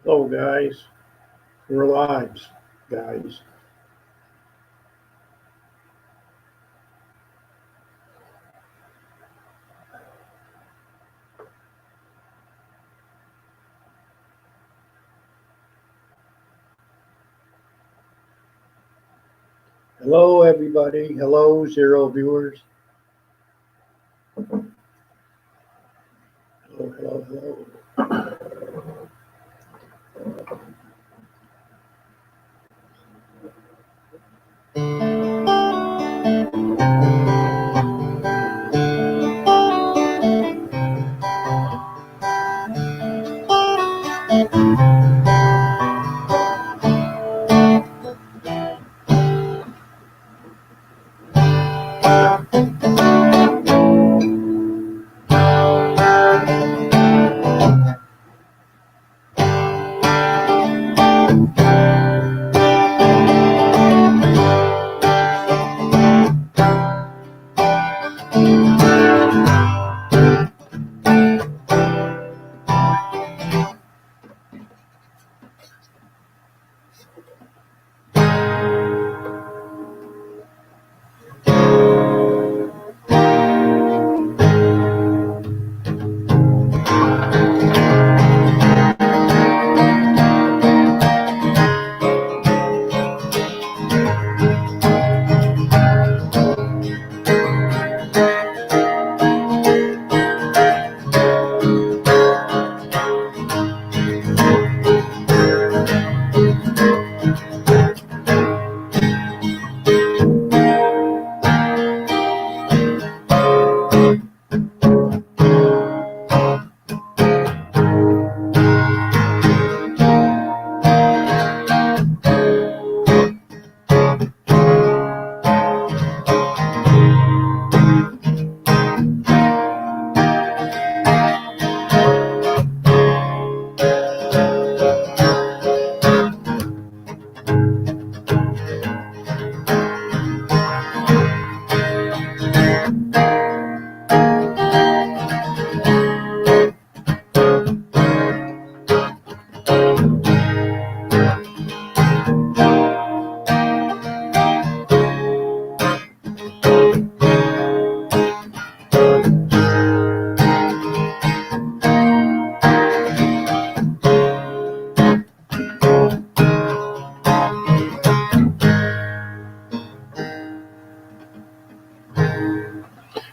Hello, guys. We're live, guys. Hello, everybody. Hello, zero viewers. Hello, hello, hello.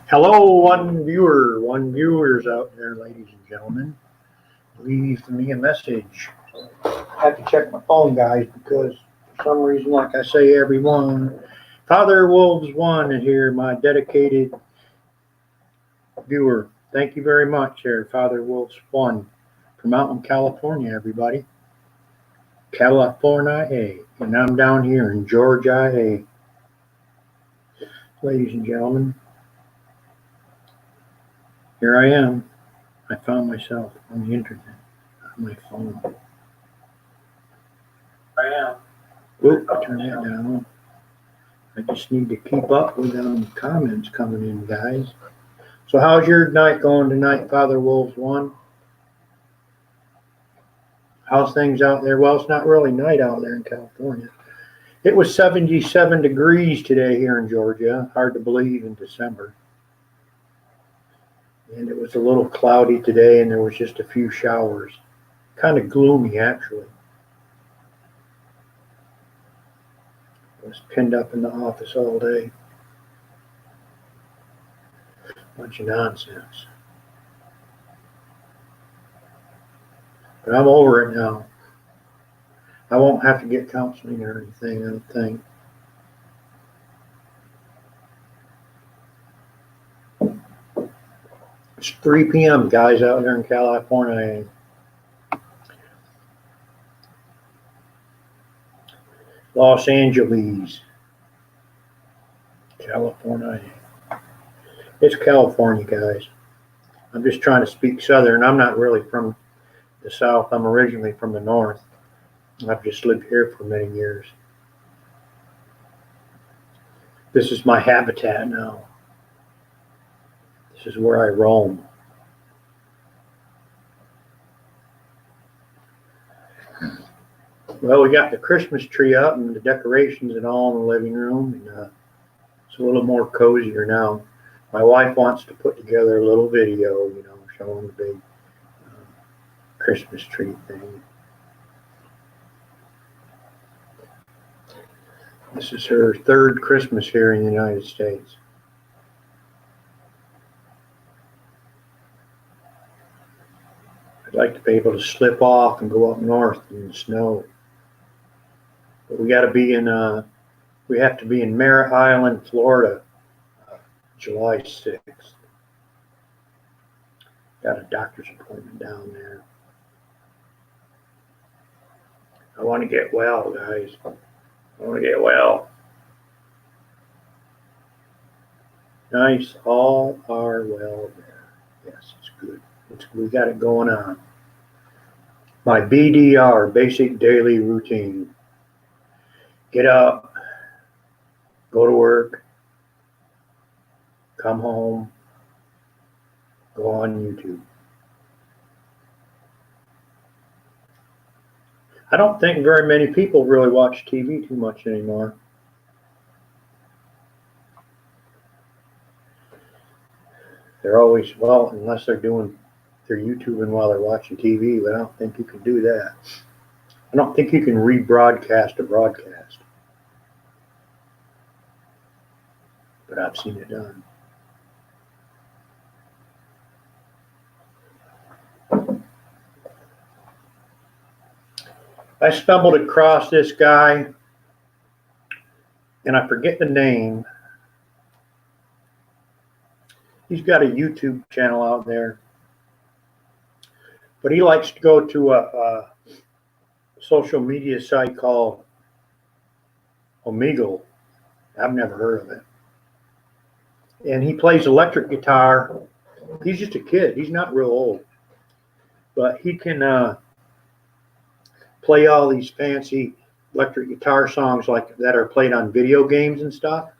Hello, one viewers out there, ladies and gentlemen. Leave me a message. I have to check my phone, guys, because for some reason, like I say, everyone, Father Wolves One is here, my dedicated viewer. Thank you very much, there, Father Wolves One, from out in California, everybody. California, and I'm down here in Georgia, ladies and gentlemen. Here I am. I found myself on the internet, on my phone. I am. Oop, turn that down. I just need to keep up with comments coming in, guys. So how's your night going tonight, Father Wolves One? How's things out there? Well, it's not really night out there in California. It was 77 degrees today here in Georgia. Hard to believe in December. And it was a little cloudy today, and there was just a few showers. Kind of gloomy, actually. I was pinned up in the office all day. Bunch of nonsense. But I'm over it now. I won't have to get counseling or anything, I don't think. It's 3 p.m., guys, out there in California. Los Angeles, California. It's California, guys. I'm just trying to speak Southern. I'm not really from the South. I'm originally from the North. I've just lived here for many years. This is my habitat now. This is where I roam. Well, we got the Christmas tree up and the decorations and all in the living room, and it's a little more cozier now. My wife wants to put together a little video, showing the big Christmas tree thing. This is her third Christmas here in the United States. I'd like to be able to slip off and go up north in the snow. But we have to be in Merritt Island, Florida, July 6th. Got a doctor's appointment down there. I want to get well, guys. I want to get well. Nice, all are well there. Yes, it's good. We got it going on. My BDR, basic daily routine. Get up, go to work, come home, go on YouTube. I don't think very many people really watch TV too much anymore. They're always, unless they're YouTubing while they're watching TV, but I don't think you can do that. I don't think you can rebroadcast a broadcast. But I've seen it done. I stumbled across this guy, and I forget the name. He's got a YouTube channel out there, but he likes to go to a social media site called Omegle. I've never heard of it. And he plays electric guitar. He's just a kid. He's not real old, but he can play all these fancy electric guitar songs like that are played on video games and stuff.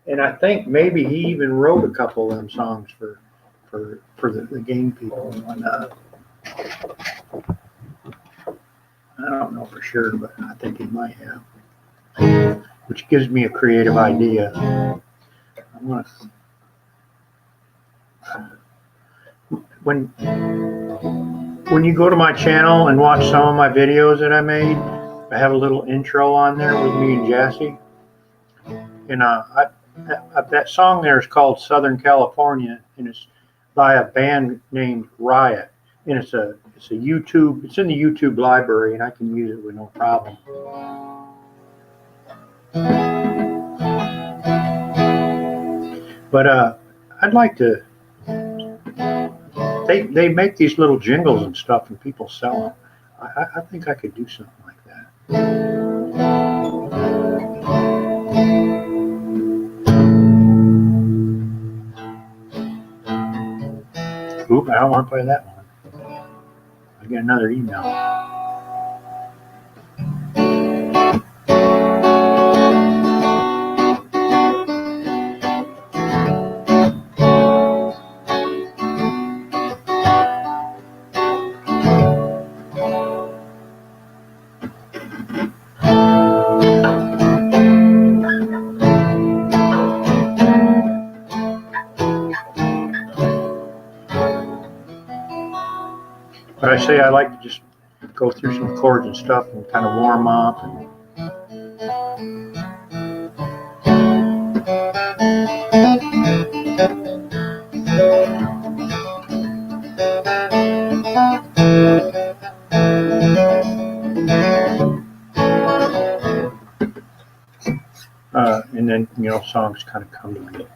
And I think maybe he even wrote a couple of them songs for the game people and whatnot. I don't know for sure, but I think he might have. Which gives me a creative idea. When you go to my channel and watch some of my videos that I made, I have a little intro on there with me and Jassy. And that song there is called Southern California, and it's by a band named Riot. And it's in the YouTube library, and I can use it with no problem. But I'd like to. They make these little jingles and stuff, and people sell them. I think I could do something like that. Oop, I don't want to play that one. I get another email. But I say I like to just go through some chords and stuff and kind of warm up. And then, songs kind of come to me.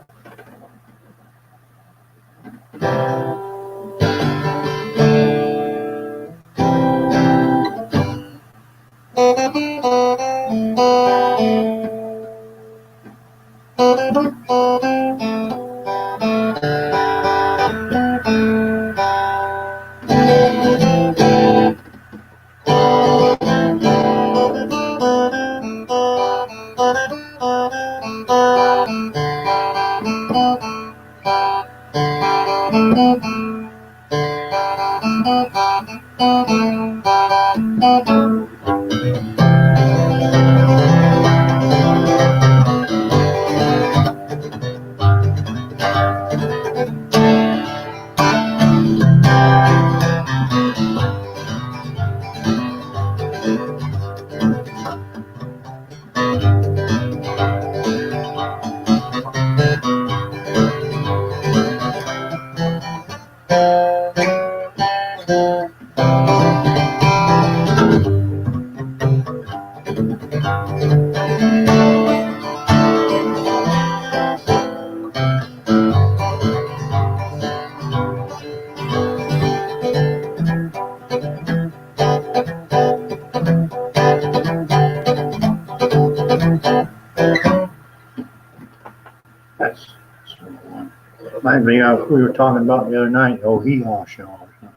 Reminds me of we were talking about the other night, oh hee-haw show or something.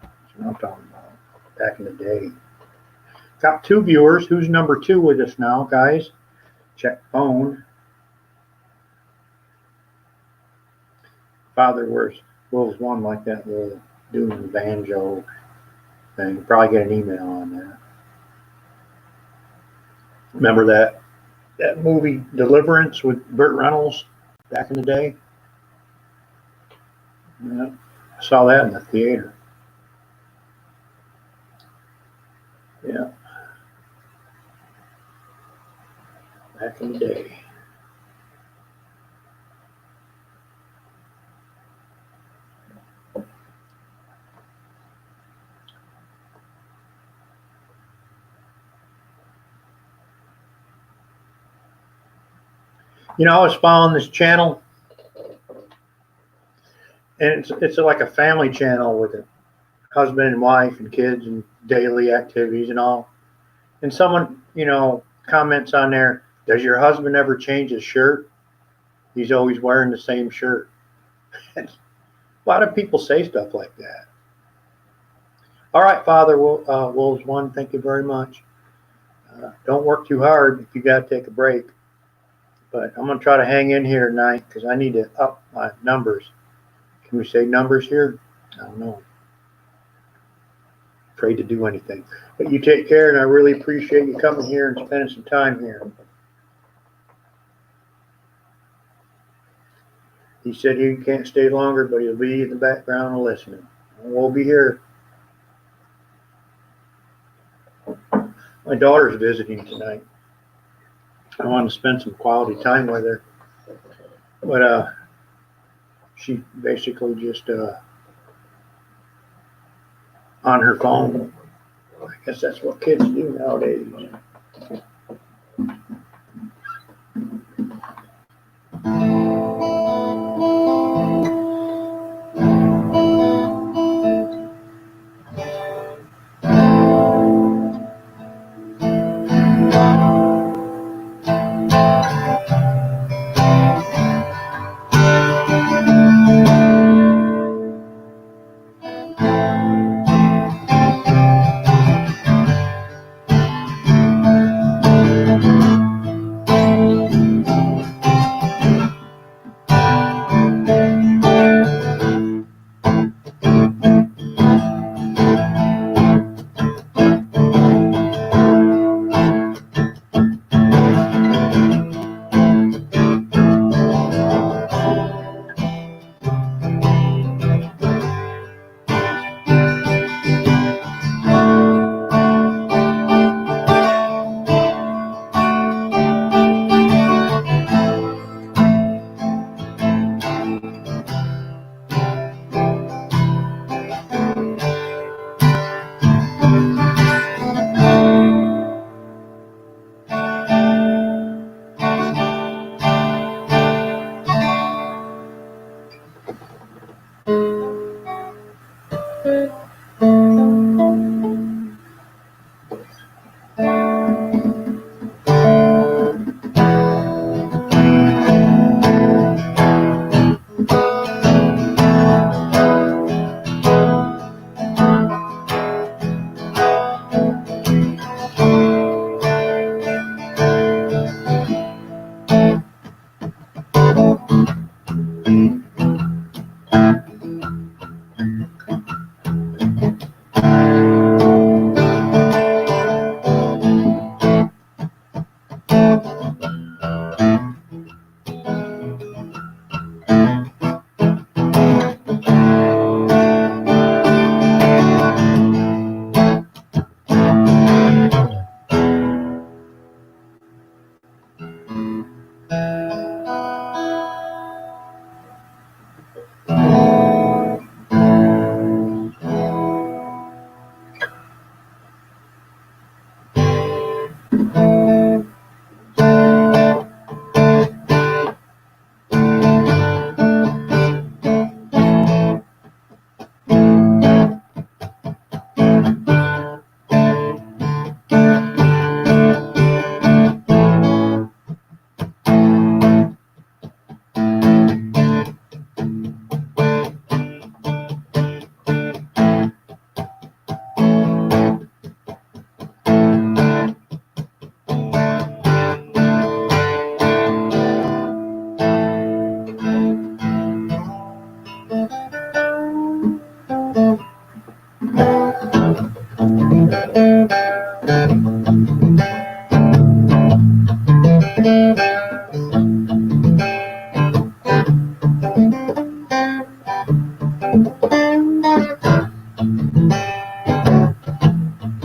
That's what I'm talking about. Back in the day. Got 2 viewers. Who's number 2 with us now, guys? Check phone. Father wears Wolves One like that little doom banjo thing. Probably get an email on that. Remember that movie Deliverance with Burt Reynolds back in the day? Yeah, I saw that in the theater. Yeah, back in the day. You know, I was following this channel, and it's like a family channel with a husband and wife and kids and daily activities and all. And someone, you know, comments on there, does your husband ever change his shirt? He's always wearing the same shirt. A lot of people say stuff like that. All right, Father Wolves One, thank you very much. Don't work too hard if you got to take a break. But I'm going to try to hang in here tonight because I need to up my numbers. Can we say numbers here? I don't know. Afraid to do anything. But you take care, and I really appreciate you coming here and spending some time here. He said he can't stay longer, but he'll be in the background and listening. We'll be here. My daughter's visiting tonight. I want to spend some quality time with her. But she basically just on her phone. I guess that's what kids do nowadays.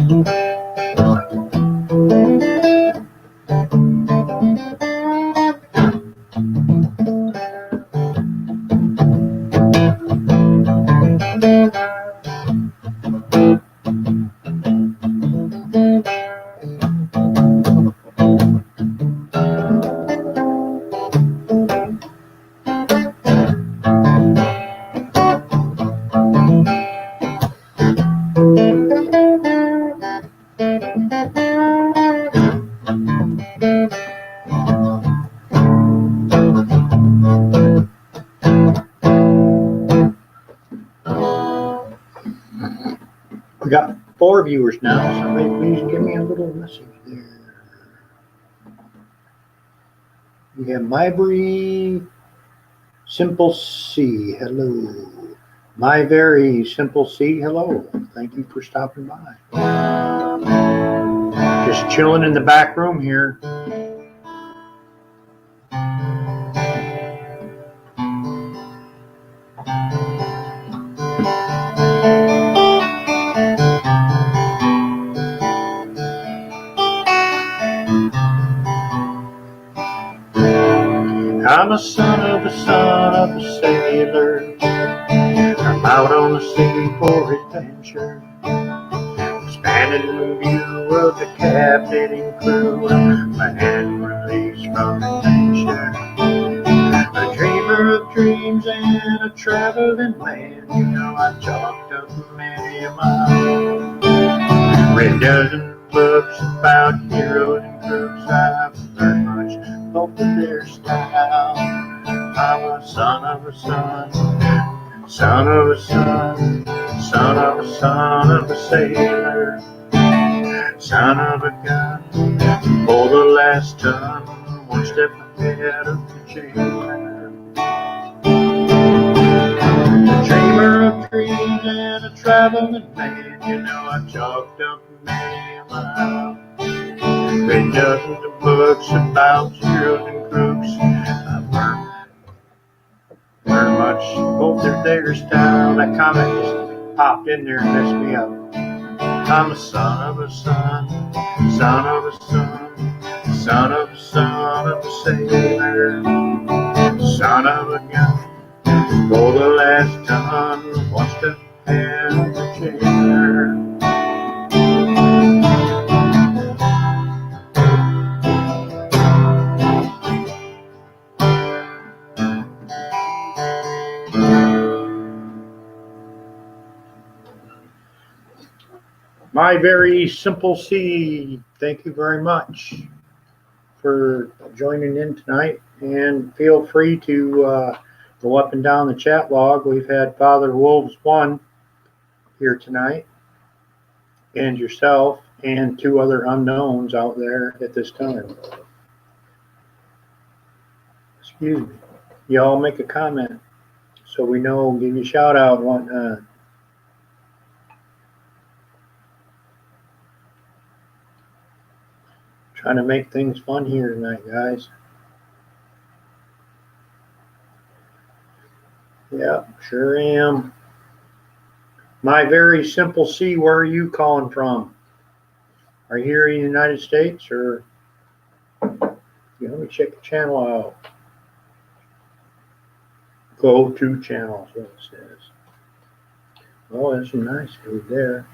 We got 4 viewers now. Somebody please give me a little message there. We have Myberry Simple C. Hello. My very Simple C. Hello. Thank you for stopping by. Just chilling in the back room here. I'm a son of a sailor. I'm out on the sea for adventure. Standing in view of the captain and crew, my hand released from adventure. A dreamer of dreams and a traveling man. You know I've chalked up many a mile. Read dozen books about heroes and crooks. I've learned much both of their style. I'm a son of a son, son of a son, son of a son of a sailor, son of a gun for the last ton, one step ahead of the jailer. A dreamer of dreams and a traveling man. You know I've chalked up many a mile. Read dozens of books about heroes and crooks. I've learned much both of their style. That comment just popped in there and messed me up. I'm a son of a son, son of a son, son of a son of a sailor, son of a gun for the last ton, one step ahead of the jailer. My very Simple C, thank you very much for joining in tonight, and feel free to go up and down the chat log. We've had Father Wolves 1 here tonight, and yourself, and 2 other unknowns out there at this time. Excuse me. Y'all make a comment so we know, give you a shout out and whatnot. Trying to make things fun here tonight, guys. Yeah, sure am. My very Simple C, where are you calling from? Are you here in the United States, or let me check the channel out. Go to channel, is what it says. Oh, there's some nice food there.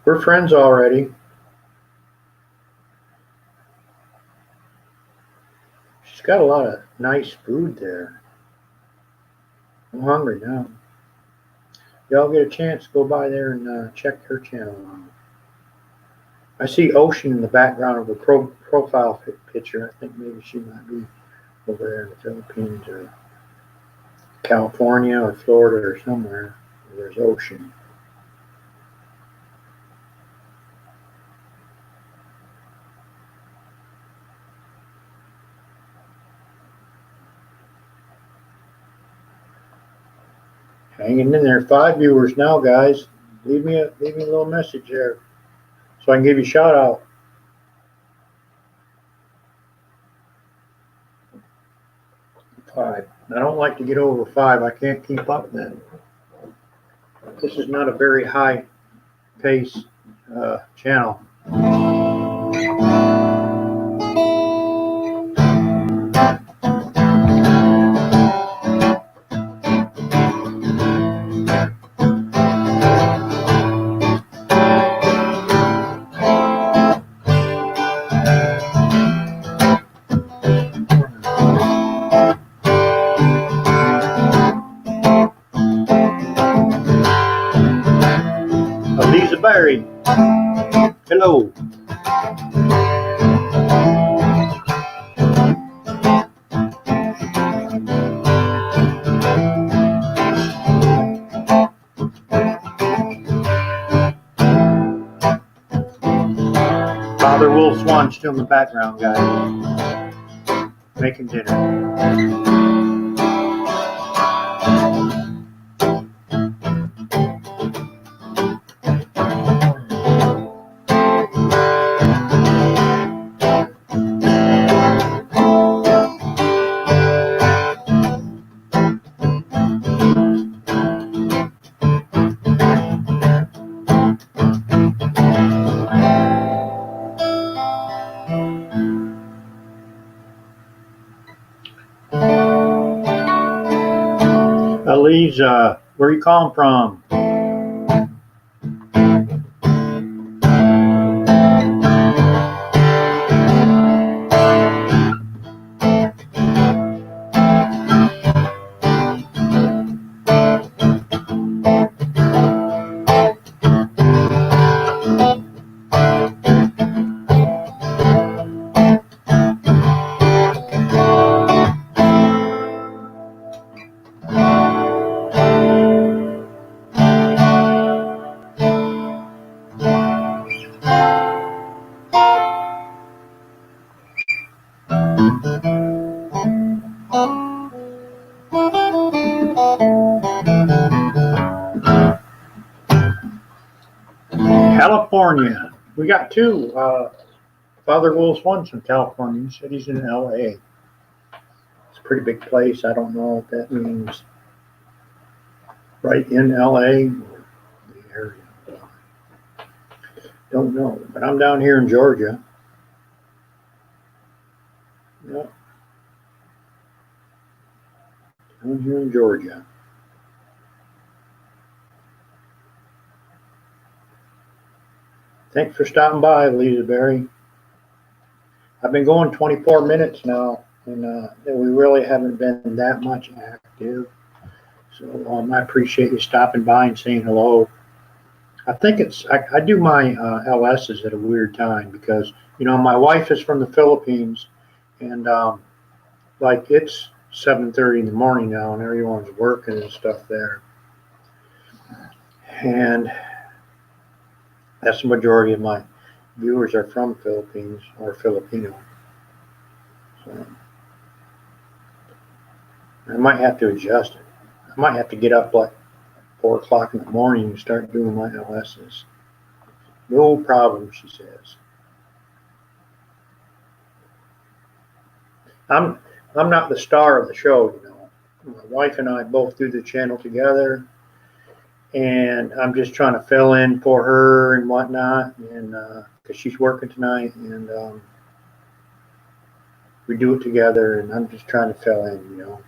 We're friends already. She's got a lot of nice food there. I'm hungry now. Y'all get a chance, go by there and check her channel out. I see ocean in the background of her profile picture. I think maybe she might be over there in the Philippines or California or Florida or somewhere where there's ocean. Hanging in there. 5 viewers now, guys. Leave me a little message there so I can give you a shout out. 5. I don't like to get over 5. I can't keep up then. This is not a very high pace channel. Aliza Berry. Hello. Father Wolf Swan still in the background, guys, making dinner. Aliza, where are you calling from? California. We got two. Father Wolf Swan's from California. He said he's in LA. It's a pretty big place. I don't know what that means. Right in LA, the area. Don't know. But I'm down here in Georgia. Yep. Down here in Georgia. Thanks for stopping by, Aliza Berry. I've been going 24 minutes now, and we really haven't been that much active. So I appreciate you stopping by and saying hello. I think I do my LSs at a weird time because, you know, my wife is from the Philippines, and like it's 7:30 in the morning now, and everyone's working and stuff there. And that's the majority of my viewers are from Philippines or Filipino. So I might have to adjust it. I might have to get up like 4 o'clock in the morning and start doing my LSs. No problem, she says. I'm not the star of the show, you know. My wife and I both do the channel together, and I'm just trying to fill in for her and whatnot, and because she's working tonight, and we do it together, and I'm just trying to fill in, you know.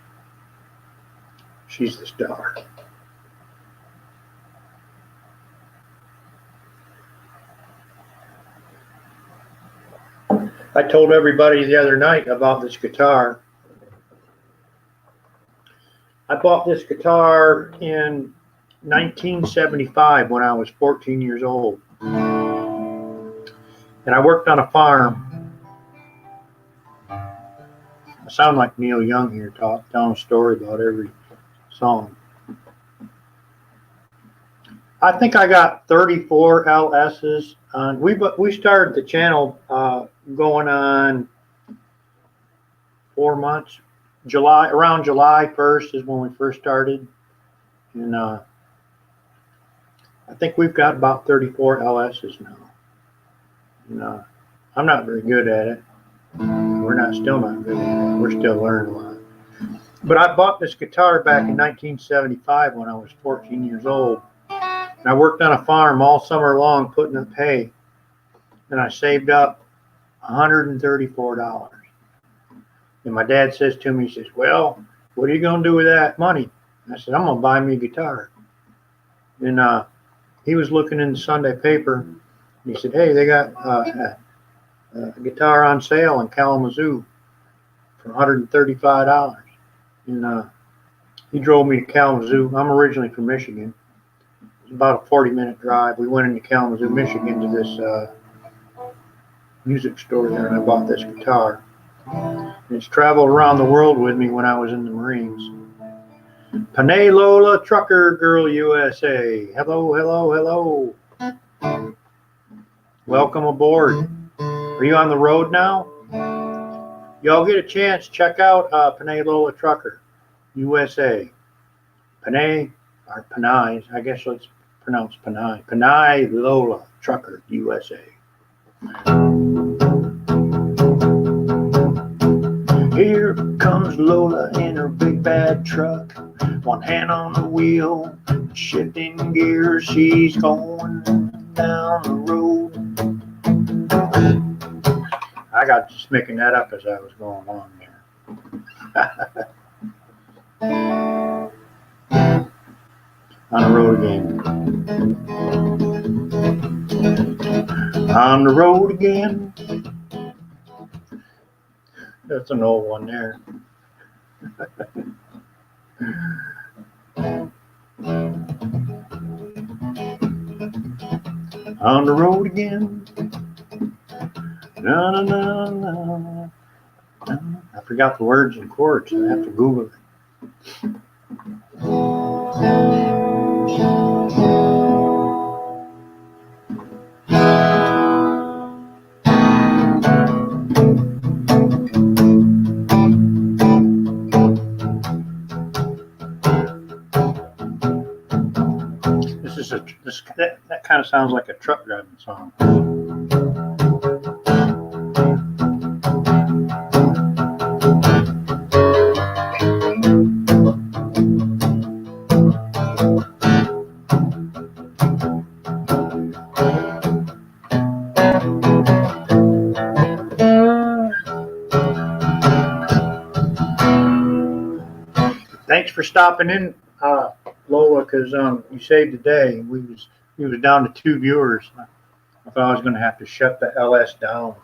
She's the star. I told everybody the other night about this guitar. I bought this guitar in 1975 when I was 14 years old. And I worked on a farm. I sound like Neil Young here, telling a story about every song. I think I got 34 LSs. We started the channel going on 4 months. Around July 1st is when we first started. And I think we've got about 34 LSs now. And I'm not very good at it. We're still not good at it. We're still learning a lot. But I bought this guitar back in 1975 when I was 14 years old. And I worked on a farm all summer long putting up hay, and I saved up $134. And my dad says to me, he says, well, what are you going to do with that money? I said, I'm going to buy me a guitar. And he was looking in the Sunday paper, and he said, hey, they got a guitar on sale in Kalamazoo for $135. And he drove me to Kalamazoo. I'm originally from Michigan. It was about a 40-minute drive. We went into Kalamazoo, Michigan to this music store there, and I bought this guitar. And it's traveled around the world with me when I was in the Marines. Panay Lola Trucker Girl USA. Hello, hello, hello. Welcome aboard. Are you on the road now? Y'all get a chance, check out Panay Lola Trucker USA. Panay, or Panay, I guess it's pronounced Panay. Panay Lola Trucker USA. Here comes Lola in her big bad truck. One hand on the wheel, shifting gears. She's going down the road. I got just making that up as I was going along there. On the road again. On the road again. That's an old one there. On the road again. Na, na, na, na. I forgot the words and chords. I have to Google it. That kind of sounds like a truck driving song. Thanks for stopping in, Lola, because you saved the day. We was down to 2 viewers. I thought I was going to have to shut the LS down,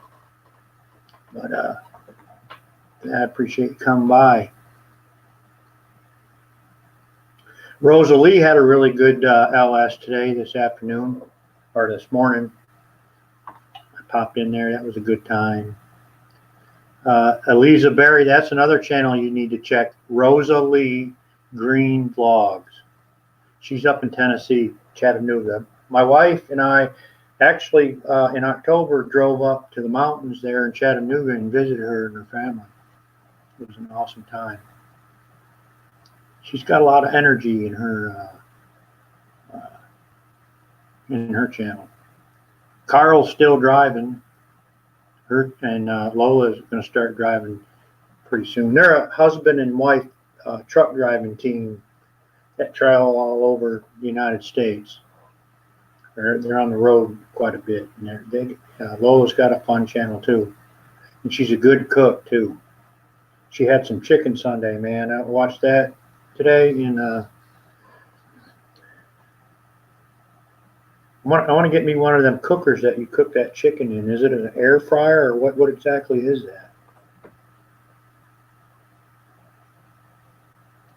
but I appreciate you coming by. Rosalie had a really good LS today, this afternoon, or this morning. I popped in there. That was a good time. Eliza Berry, that's another channel you need to check. Rosalie Green Vlogs. She's up in Tennessee, Chattanooga. My wife and I actually in October drove up to the mountains there in Chattanooga and visited her and her family. It was an awesome time. She's got a lot of energy in her channel. Carl's still driving. Her and Lola is going to start driving pretty soon. They're a husband and wife truck driving team that travel all over the United States. They're on the road quite a bit. And Lola's got a fun channel too, and she's a good cook too. She had some chicken Sunday, man. I watched that today, and I want to get me one of them cookers that you cook that chicken in. Is it an air fryer, or what exactly is that?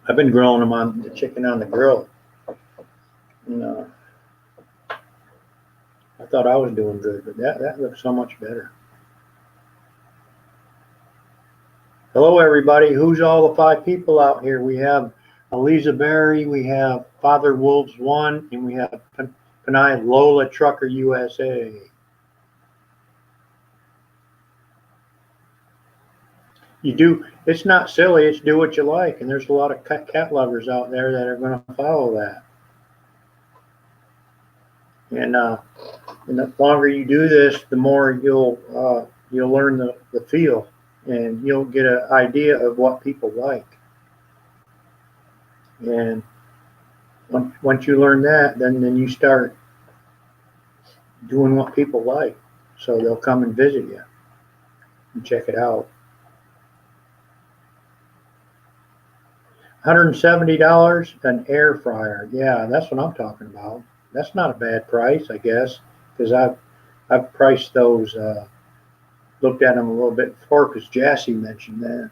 I've been grilling them on the chicken on the grill. And, I thought I was doing good, but that looks so much better. Hello, everybody. Who's all the 5 people out here? We have Eliza Berry, we have Father Wolves 1, and we have Panay Lola Trucker USA. It's not silly, it's do what you like, and there's a lot of cat lovers out there that are going to follow that. And the longer you do this, the more you'll learn the feel, and you'll get an idea of what people like. And Once you learn that, then you start doing what people like. So they'll come and visit you and check it out. $170 an air fryer. Yeah, that's what I'm talking about. That's not a bad price, I guess, because I've priced those, looked at them a little bit before, because Jassy mentioned that.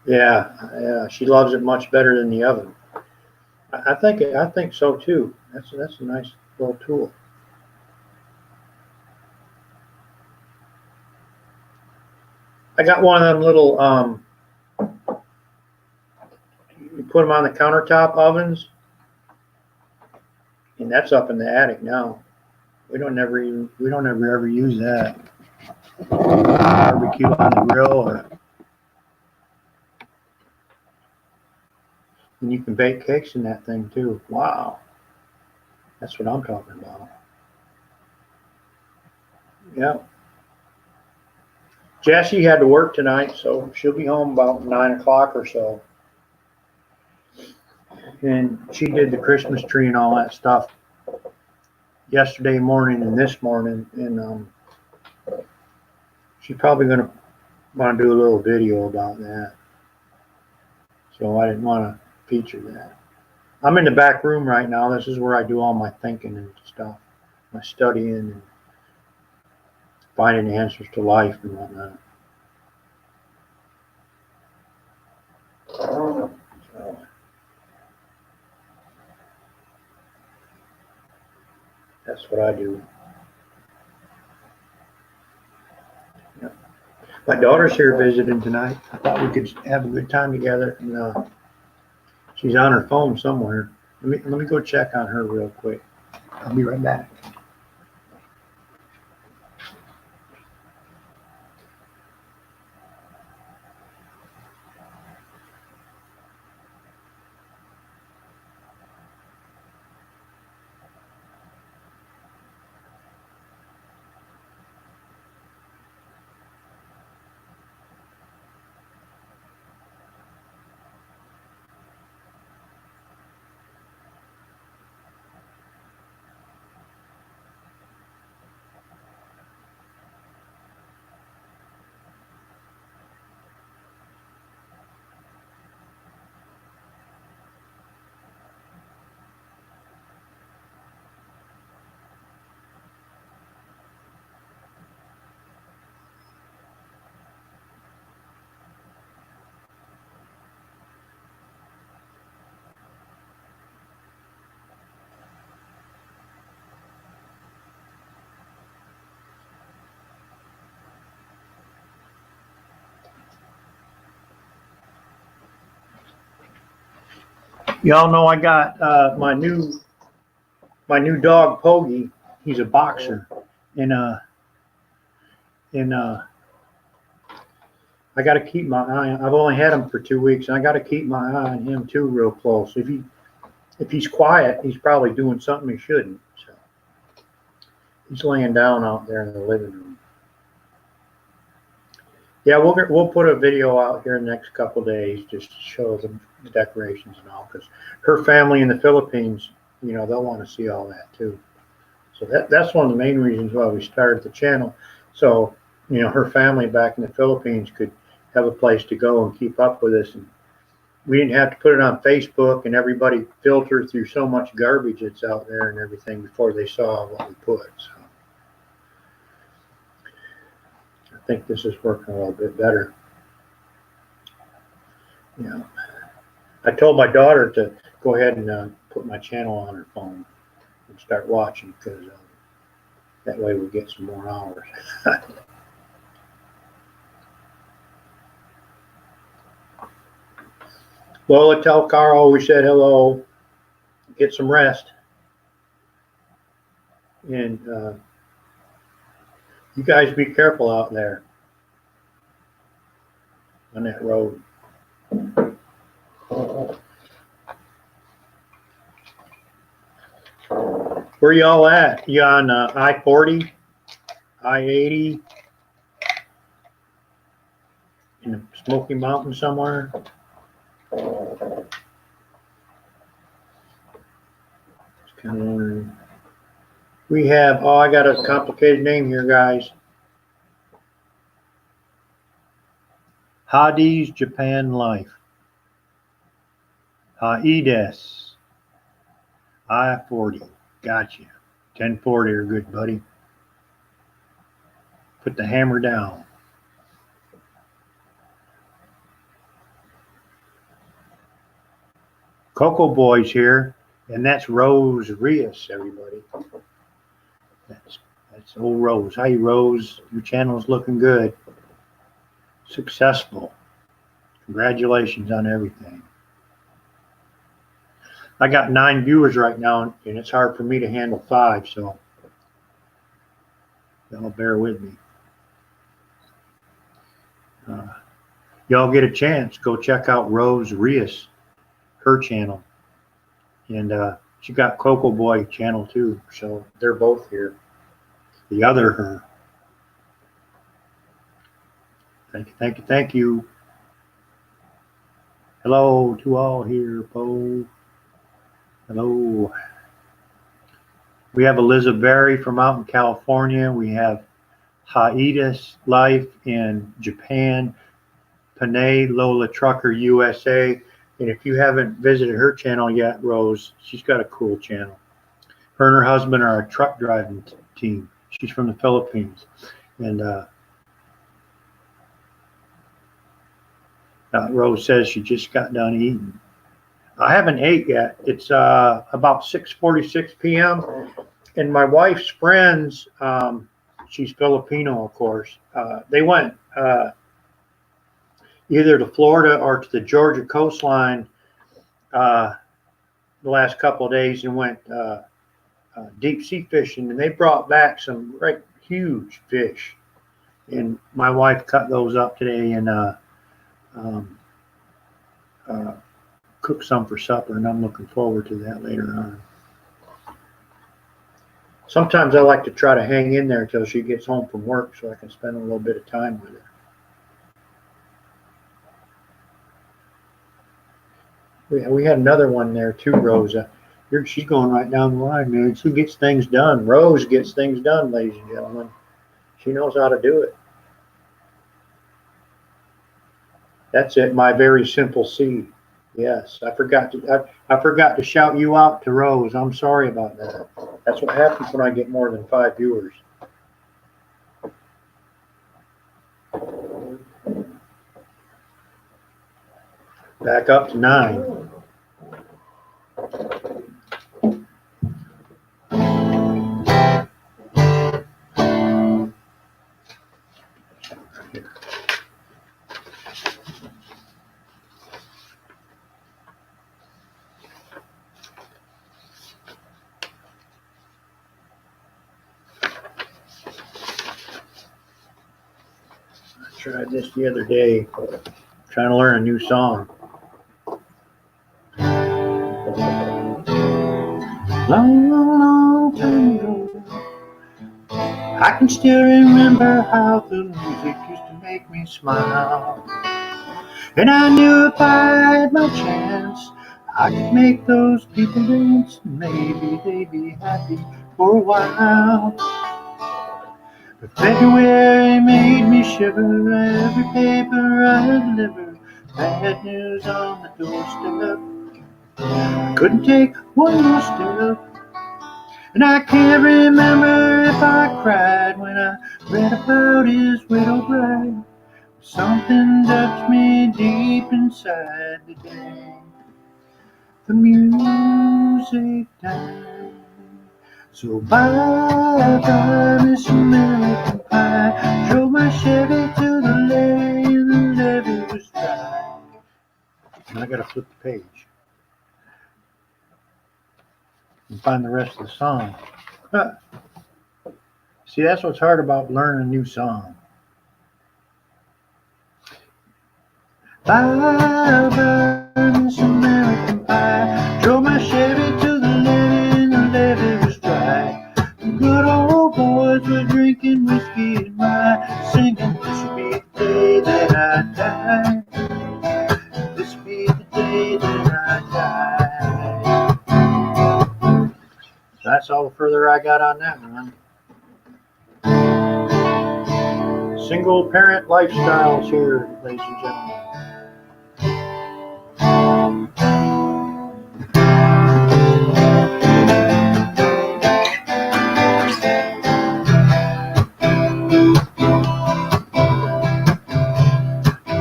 Yeah, she loves it much better than the oven. I think so too. That's a nice little tool. I got one of them little you put them on the countertop ovens, and that's up in the attic now. We don't ever ever use that. Barbecue on the grill, and you can bake cakes in that thing too. Wow, that's what I'm talking about. Yeah. Jessie had to work tonight, so she'll be home about 9 o'clock or so. And she did the Christmas tree and all that stuff yesterday morning and this morning, and she's probably going to want to do a little video about that. So I didn't want to feature that. I'm in the back room right now. This is where I do all my thinking and stuff, my studying and finding answers to life and whatnot. So, that's what I do. Yeah. My daughter's here visiting tonight. I thought we could have a good time together, and she's on her phone somewhere. Let me go check on her real quick. I'll be right back. Y'all know I got my new dog Pogie. He's a boxer, and I got to keep my eye. I've only had him for 2 weeks, and I got to keep my eye on him too, real close. If he's quiet, he's probably doing something he shouldn't. So he's laying down out there in the living room. Yeah, we'll put a video out here in the next couple of days just to show the decorations and all, because her family in the Philippines, they'll want to see all that too. So that's one of the main reasons why we started the channel. So, her family back in the Philippines could have a place to go and keep up with us. And we didn't have to put it on Facebook and everybody filter through so much garbage that's out there and everything before they saw what we put. So I think this is working a little bit better. I told my daughter to go ahead and put my channel on her phone and start watching, because that way we get some more hours. Lola, tell Carl we said hello. Get some rest. And you guys be careful out there on that road. Where y'all at? You on I-40, I-80, Smoky Mountain somewhere. Just kind of wondering. We have, oh, I got a complicated name here, guys. Hadi's Japan Life. Haides. I-40. Gotcha. 1040 are good, buddy. Put the hammer down. Coco Boy's here, and that's Rose Rios, everybody. That's old Rose. Hi, Rose. Your channel's looking good. Successful. Congratulations on everything. I got 9 viewers right now, and it's hard for me to handle 5, so y'all bear with me. Y'all get a chance, go check out Rose Rios, her channel. And she got Coco Boy channel too, so they're both here. The other her. Thank you, thank you, thank you. Hello to all here, Poe. Hello. We have Elizabeth Berry from out in California. We have Haides Life in Japan. Panay Lola Trucker USA. And if you haven't visited her channel yet, Rose, she's got a cool channel. Her and her husband are a truck driving team. She's from the Philippines. And Rose says she just got done eating. I haven't ate yet. It's about 6:46 p.m. And my wife's friends, she's Filipino, of course, they went either to Florida or to the Georgia coastline the last couple of days and went deep sea fishing, and they brought back some great huge fish. And my wife cut those up today and cooked some for supper, and I'm looking forward to that later on. Sometimes I like to try to hang in there until she gets home from work so I can spend a little bit of time with her. We had another one there too, Rosa. She's going right down the line, man. She gets things done. Rose gets things done, ladies and gentlemen. She knows how to do it. That's it, my very simple seed. Yes, I forgot to shout you out to Rose. I'm sorry about that. That's what happens when I get more than 5 viewers. Back up to 9. I tried this the other day, trying to learn a new song. Long, long, long time ago, I can still remember how the music used to make me smile. And I knew if I had my chance, I could make those people dance. Maybe they'd be happy for a while. But February made me shiver. Every paper I delivered, bad news on the doorstep. I couldn't take one more step. And I can't remember if I cried when I read about his widow bride. Something touched me deep inside today. The music died. So bye-bye, Miss American Pie. Drove my Chevy to the levee, and the levee was dry. And I gotta flip the page and find the rest of the song. See, that's what's hard about learning a new song. Bye-bye, Miss American Pie. Drove my Chevy to the levee, and the levee was dry. The good old boys were drinking whiskey and rye, singing, this will be the day that I die. That's all the further I got on that one. Single parent lifestyles here, ladies and gentlemen.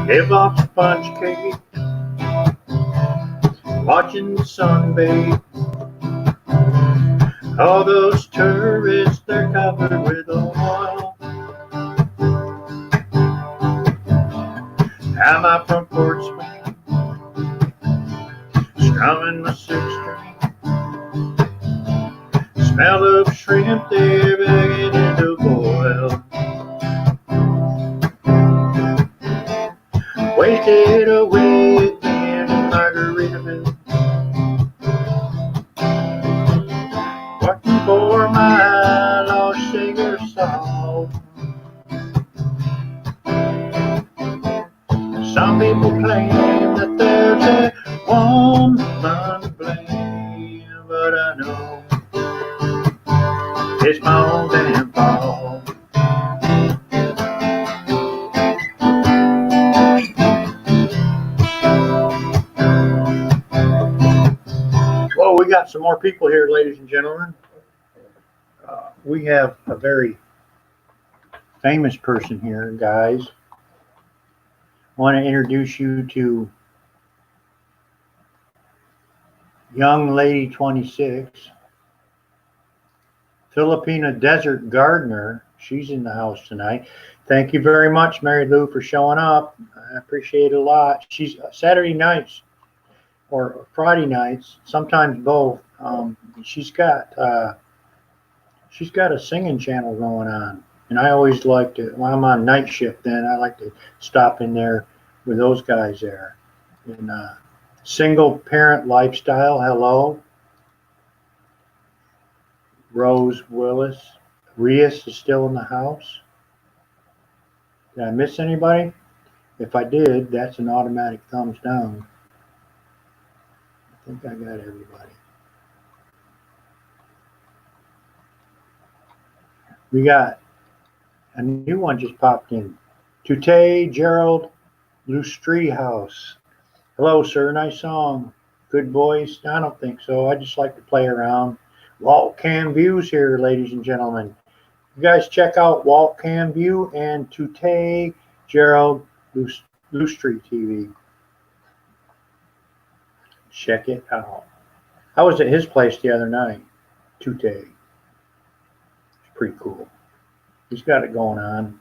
Give off sponge cake, watching the sun bathe. All those tourists, they're covered with oil. Have my front porch swing, strumming my six string. Smell of shrimp, they're begging into boil. Wasted away again in Margaritaville. Working for my lost sugar salt. Some people claim that there's a woman to blame, but I know it's my own damn fault. Well, we got some more people here, ladies and gentlemen. We have a very famous person here, guys. I want to introduce you to young lady 26, Filipina Desert Gardener. She's in the house tonight. Thank you very much, Mary Lou, for showing up. I appreciate it a lot. She's Saturday nights or Friday nights, sometimes both. She's got a singing channel going on, and I always like to, when I'm on night shift, then I like to stop in there with those guys there. And single parent lifestyle. Hello, Rose Willis. Rias is still in the house. Did I miss anybody? If I did, that's an automatic thumbs down. I think I got everybody. We got a new one just popped in. Tute Gerald Lustri House. Hello, sir. Nice song. Good voice? I don't think so. I just like to play around. Walt Cam Views here, ladies and gentlemen. You guys check out Walt Cam View and Tute Gerald Lustri TV. Check it out. I was at his place the other night. Tute. It's pretty cool. He's got it going on.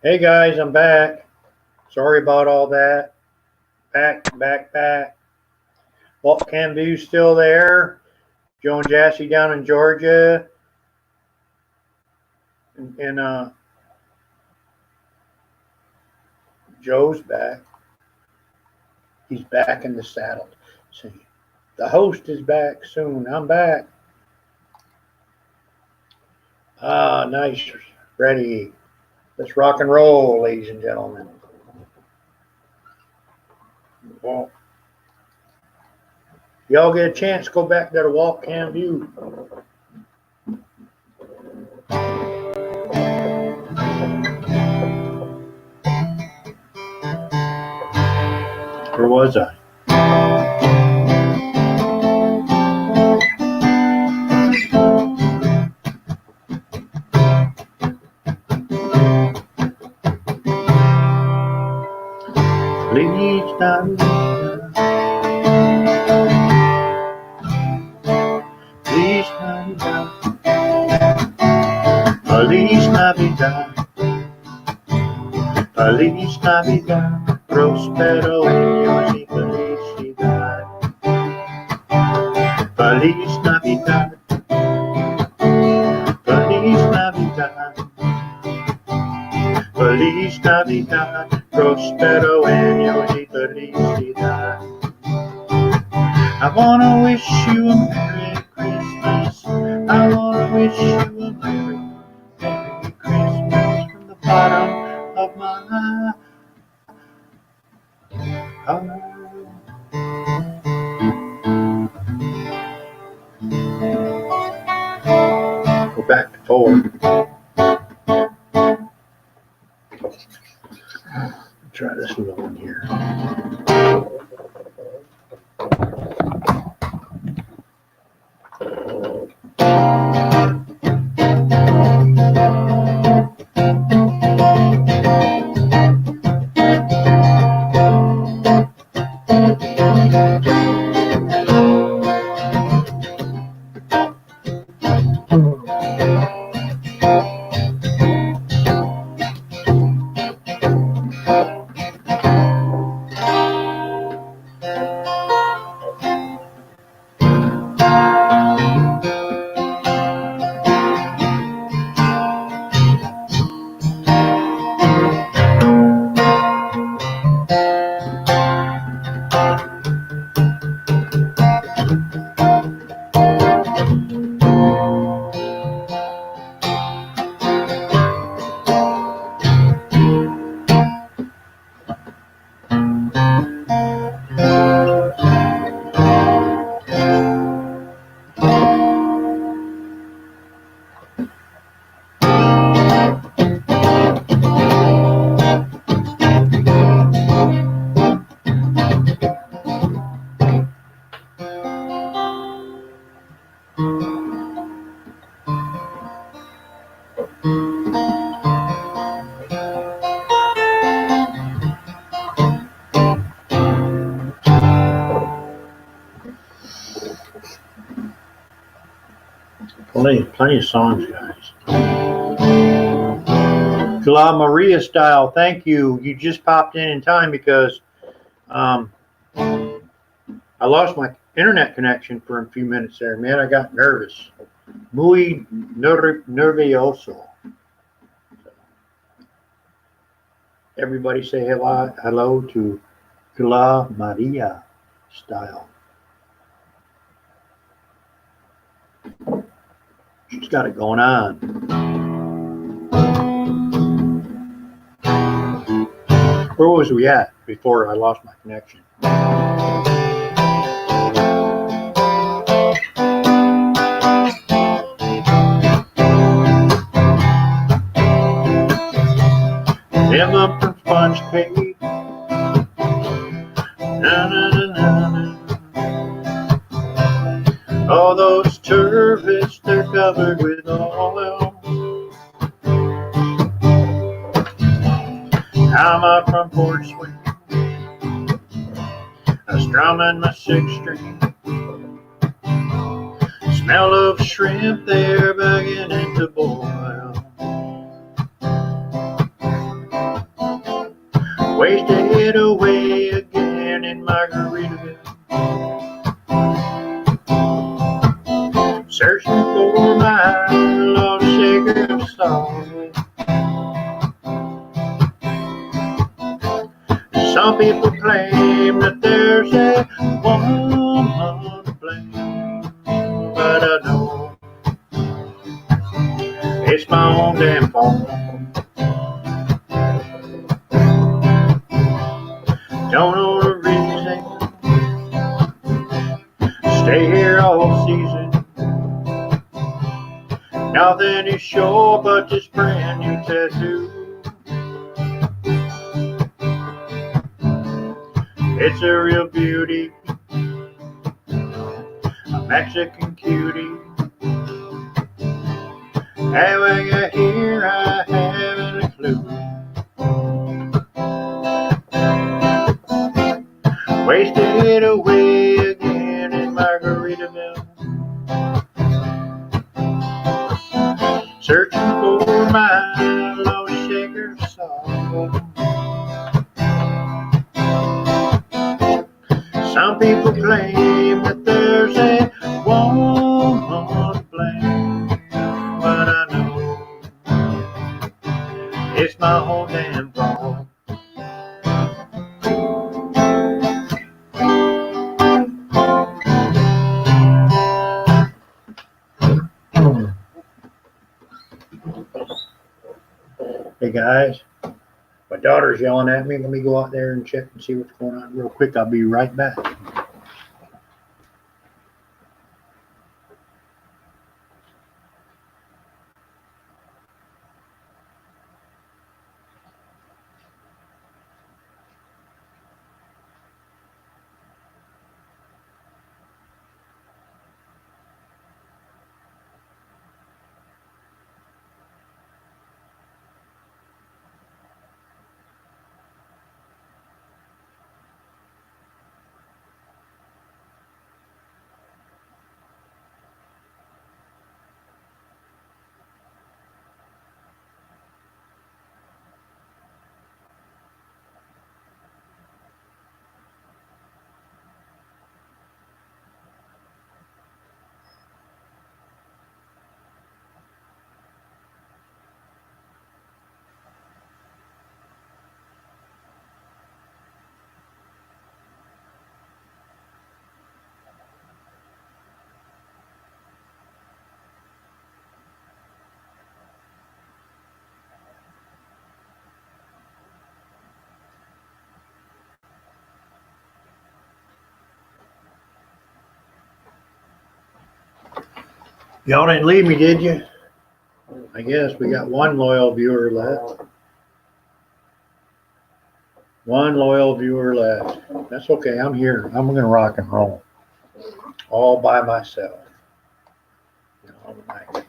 Hey guys, I'm back. Sorry about all that. Back. Walt Canvu's still there. Joe and Jassy down in Georgia. And Joe's back. He's back in the saddle. See, the host is back soon. I'm back. Nice. Ready. Let's rock and roll, ladies and gentlemen. Well, y'all get a chance, go back there to Walt Canvu. Where was I? Feliz Navidad. Feliz Navidad. Feliz Navidad. Feliz Navidad. Prospero años y felicidad. Feliz Navidad. Feliz Navidad. Feliz Navidad. Prospero años y felicidad. I wanna wish you a Merry Christmas. I wanna wish you a Merry Christmas from the bottom of my heart. Go back to forward. Try this little one here. Plenty of songs, guys. La Maria style, thank you. You just popped in time because I lost my internet connection for a few minutes there. Man, I got nervous. Muy nervioso. Everybody say hello to La Maria style. She's got it going on. Where was we at before I lost my connection? Emma from Sponge Cake. Na, na, na, na, na. All those turrets, they're covered with oil. I'm up from Fort Swing. I was strumming my sixth string. Smell of shrimp, they're beginning to boil. Wasted away again in Margaritaville, searching for my lost shaker of song. Some people claim that there's a woman to blame, but I know it's my own damn fault. Don't know the reason, stay here all season. Nothing is sure but this brand new tattoo. It's a real beauty, a Mexican cutie. And when you're here, I haven't a clue. Wasted away again in Margaritaville, searching for my lost shaker song. Some people claim that there's a woman to blame, but I know it's my whole damn fault. Hey guys, my daughter's yelling at me. Let me go out there and check and see what's going on real quick. I'll be right back. Y'all didn't leave me, did you? I guess we got one loyal viewer left. One loyal viewer left. That's okay. I'm here. I'm going to rock and roll all by myself. All night.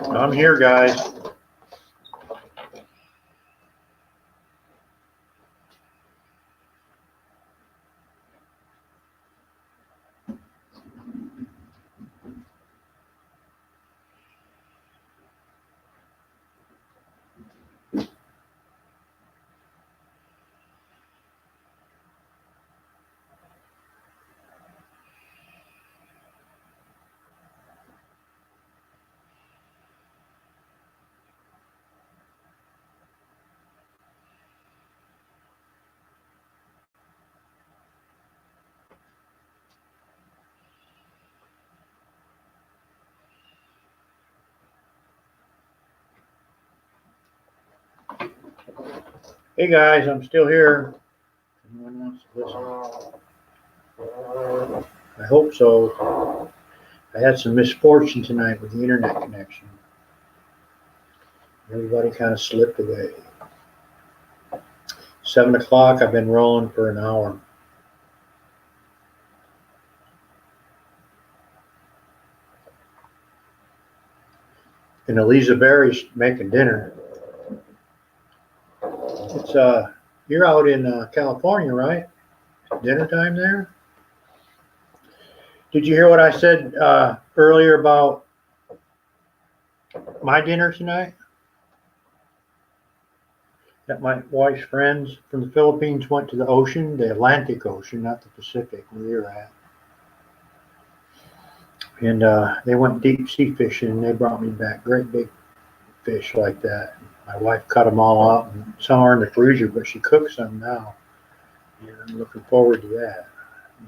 I'm here, guys. Hey guys, I'm still here. Anyone wants to listen? I hope so. I had some misfortune tonight with the internet connection. Everybody kind of slipped away. 7 o'clock, I've been rolling for an hour. And Eliza Berry's making dinner. It's you're out in California, right? Dinner time there? Did you hear what I said earlier about My dinner tonight, that my wife's friends from the Philippines went to the ocean, the Atlantic Ocean, not the Pacific, where we were at. And they went deep sea fishing, and they brought me back great big fish like that. My wife cut them all up, and some are in the freezer, but she cooks them now. And I'm looking forward to that.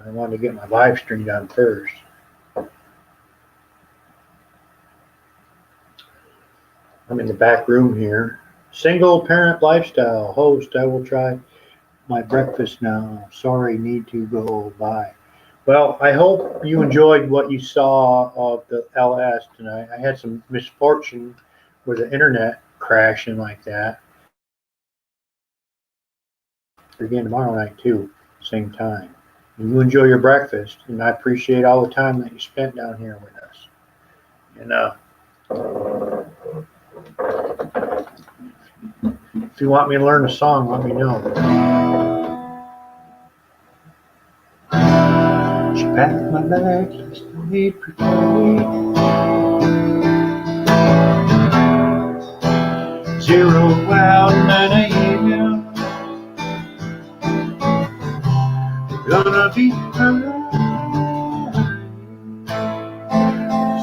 I wanted to get my live stream done first. I'm in the back room here. Single parent lifestyle host. I will try my breakfast now. Sorry, need to go by. Well, I hope you enjoyed what you saw of the LS tonight. I had some misfortune with the internet crashing like that. Again tomorrow night too, same time. And you enjoy your breakfast, and I appreciate all the time that you spent down here with us. And if you want me to learn a song, let me know. She packed my bags last night prepared. 0 out 9 a.m. Gonna be high.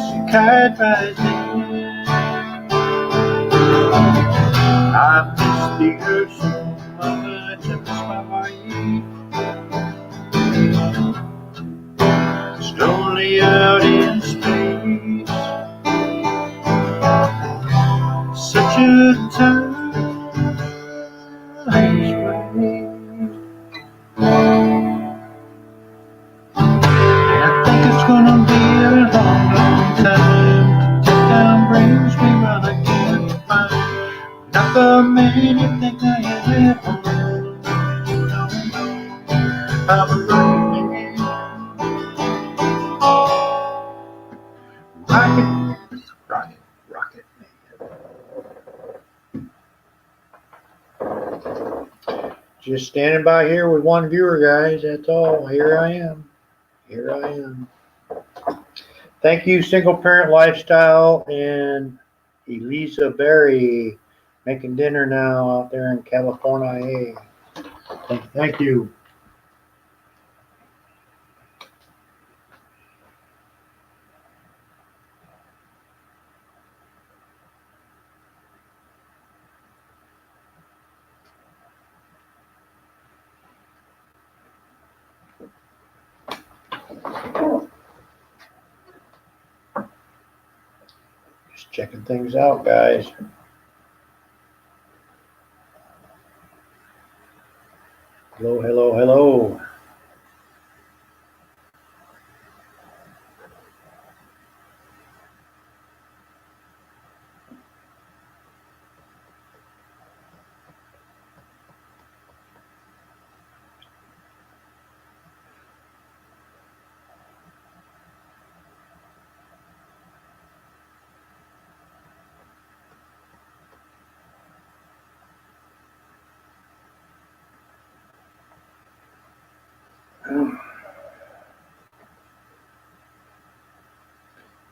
She cried right then. I miss the earth so much. I miss my wife. It's lonely out in space. Such a time. Gonna be a long, long time. Time brings me round again to find not the man you think I am at home. No, I'm a rocket man. Rocket man. Just standing by here with one viewer, guys. That's all. Here I am. Thank you, Single Parent Lifestyle and Elisa Berry, making dinner now out there in California. Thank you. Just checking things out, guys. Hello, hello, hello.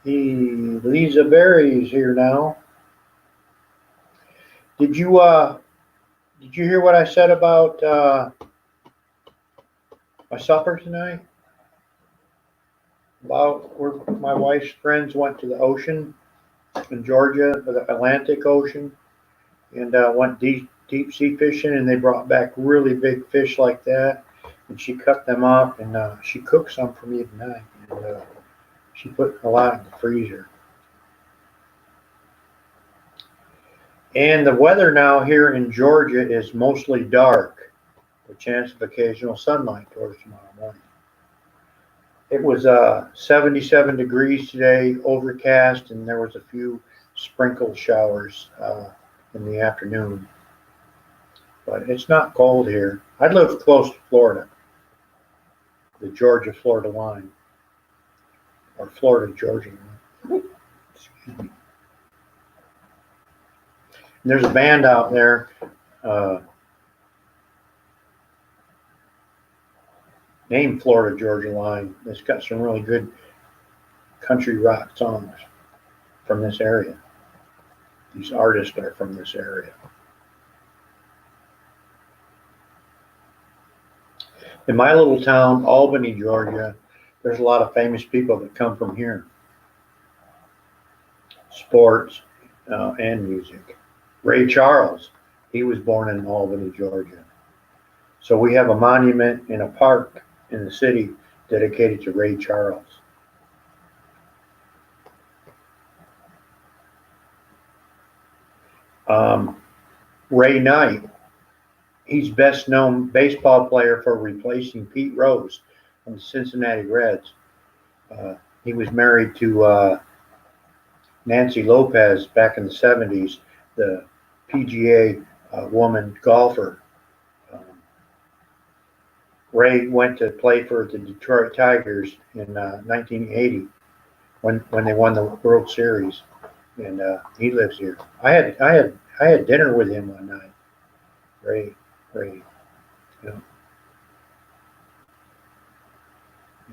Elisa Berry is here now. Did you hear what I said about my supper tonight? About where my wife's friends went to the ocean in Georgia, the Atlantic Ocean, and went deep sea fishing, and they brought back really big fish like that. And she cut them up, and she cooked some for me tonight. And she put a lot in the freezer. And the weather now here in Georgia is mostly dark, with a chance of occasional sunlight towards tomorrow morning. It was 77 degrees today, overcast, and there was a few sprinkle showers in the afternoon. But it's not cold here. I live close to Florida, the Georgia-Florida line, or Florida-Georgia line. Excuse me. And there's a band out there named Florida Georgia Line that's got some really good country rock songs from this area. These artists are from this area. In my little town, Albany, Georgia, there's a lot of famous people that come from here. Sports and music. Ray Charles, he was born in Albany, Georgia. So we have a monument in a park in the city dedicated to Ray Charles. Ray Knight, he's best known baseball player for replacing Pete Rose on the Cincinnati Reds. He was married to Nancy Lopez back in the 70s, the PGA woman golfer. Um, Ray went to play for the Detroit Tigers in 1980 when they won the World Series, and he lives here. I had dinner with him one night. Ray, you know,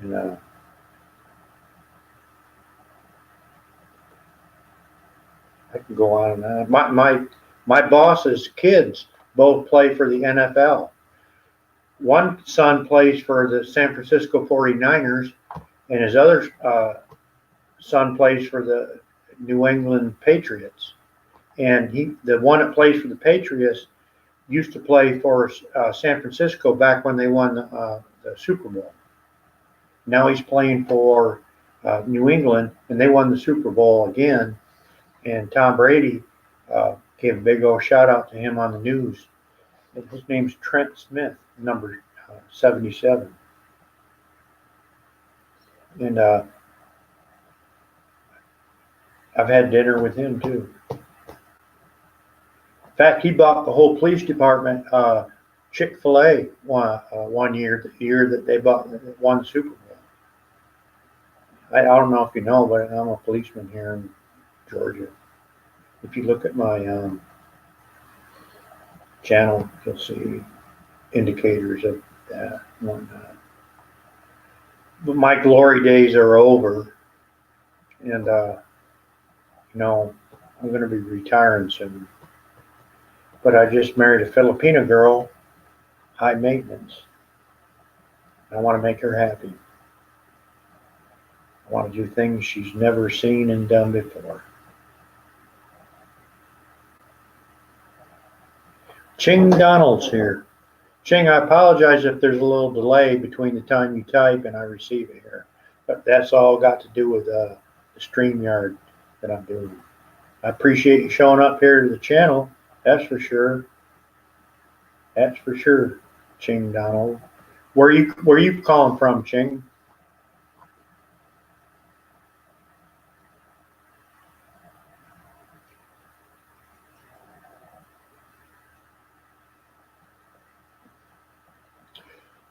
and I can go on and on. My boss's kids both play for the NFL. One son plays for the San Francisco 49ers, and his other son plays for the New England Patriots. And the one that plays for the Patriots, used to play for San Francisco back when they won the Super Bowl. Now he's playing for New England, and they won the Super Bowl again. And Tom Brady gave a big old shout out to him on the news. And his name's Trent Smith, number 77. And I've had dinner with him too. In fact, he bought the whole police department Chick-fil-A one year, the year that they won the Super Bowl. I don't know if you know, but I'm a policeman here in Georgia. If you look at my channel, you'll see indicators of that and whatnot. But my glory days are over, and I'm going to be retiring soon. But I just married a Filipino girl, high maintenance. I want to make her happy. I want to do things she's never seen and done before. Ching Donald's here. Ching, I apologize if there's a little delay between the time you type and I receive it here. But that's all got to do with the StreamYard that I'm doing. I appreciate you showing up here to the channel. That's for sure. That's for sure, Ching Donald. Where you calling from, Ching?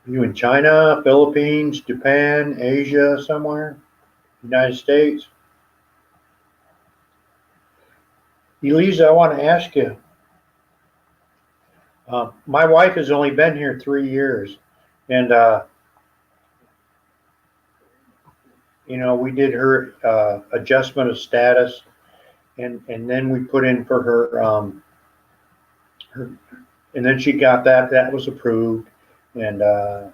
You in China, Philippines, Japan, Asia, somewhere? United States? Elisa, I want to ask you. My wife has only been here 3 years, and we did her adjustment of status, and then we put in for her, and then she got that. That was approved, and that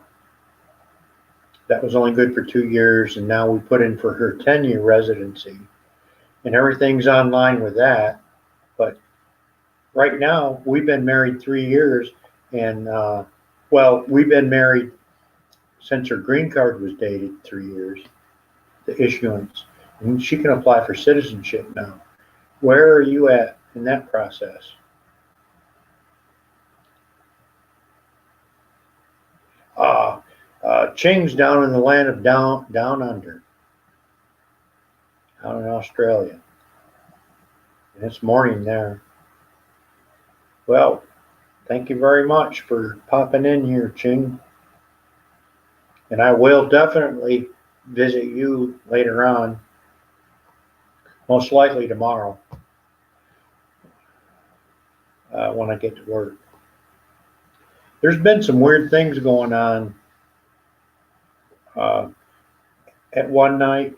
was only good for 2 years, and now we put in for her 10-year residency, and everything's online with that. But right now, we've been married 3 years, and we've been married since her green card was dated 3 years, the issuance, and she can apply for citizenship now. Where are you at in that process? Ching's down in the land of down under, out in Australia, and it's morning there. Well, thank you very much for popping in here, Ching. And I will definitely visit you later on, most likely tomorrow, when I get to work. There's been some weird things going on. At night,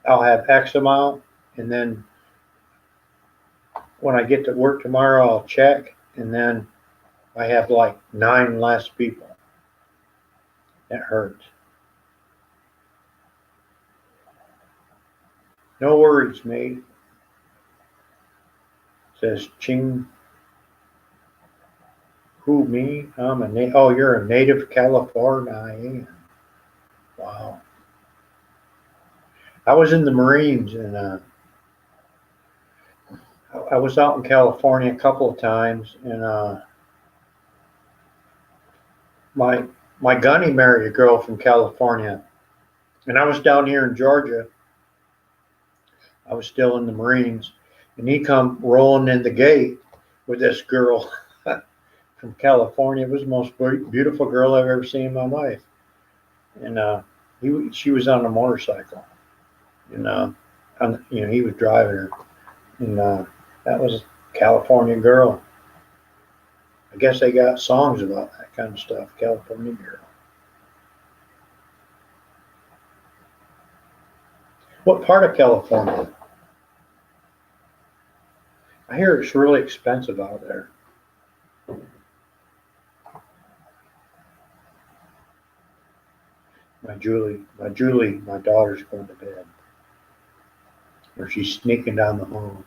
I'll have X amount, and then when I get to work tomorrow, I'll check, and then I have like 9 less people. That hurts. No worries, mate. Says Ching. Who, me? Oh, you're a native Californian. Wow. I was in the Marines, and I was out in California a couple of times, and my my gunny married a girl from California, and I was down here in Georgia. I was still in the Marines, and he come rolling in the gate with this girl from California. It was the most beautiful girl I've ever seen in my life, and she was on a motorcycle, and he was driving her, and that was a California girl. I guess they got songs about that kind of stuff, California girl. What part of California? I hear it's really expensive out there. My daughter's going to bed. Or she's sneaking down the hall.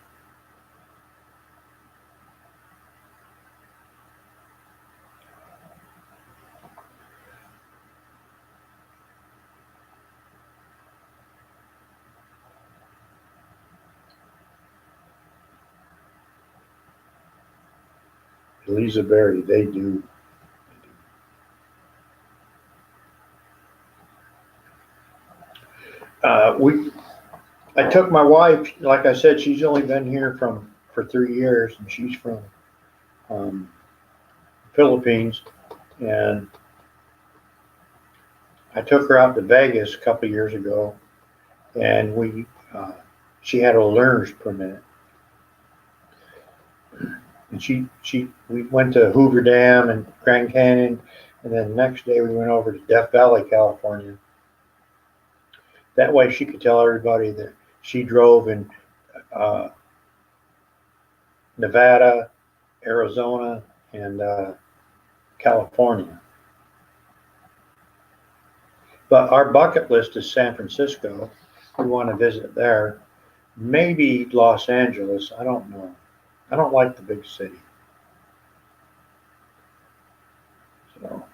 Lisa Berry, they do. I took my wife, like I said, she's only been here for 3 years, and she's from um, Philippines, and I took her out to Vegas a couple of years ago, and she had a learner's permit, and we went to Hoover Dam and Grand Canyon, and then the next day we went over to Death Valley, California. That way she could tell everybody that she drove in uh, Nevada, Arizona, and California. But our bucket list is San Francisco. We want to visit there. Maybe Los Angeles. I don't know. I don't like the big city. So,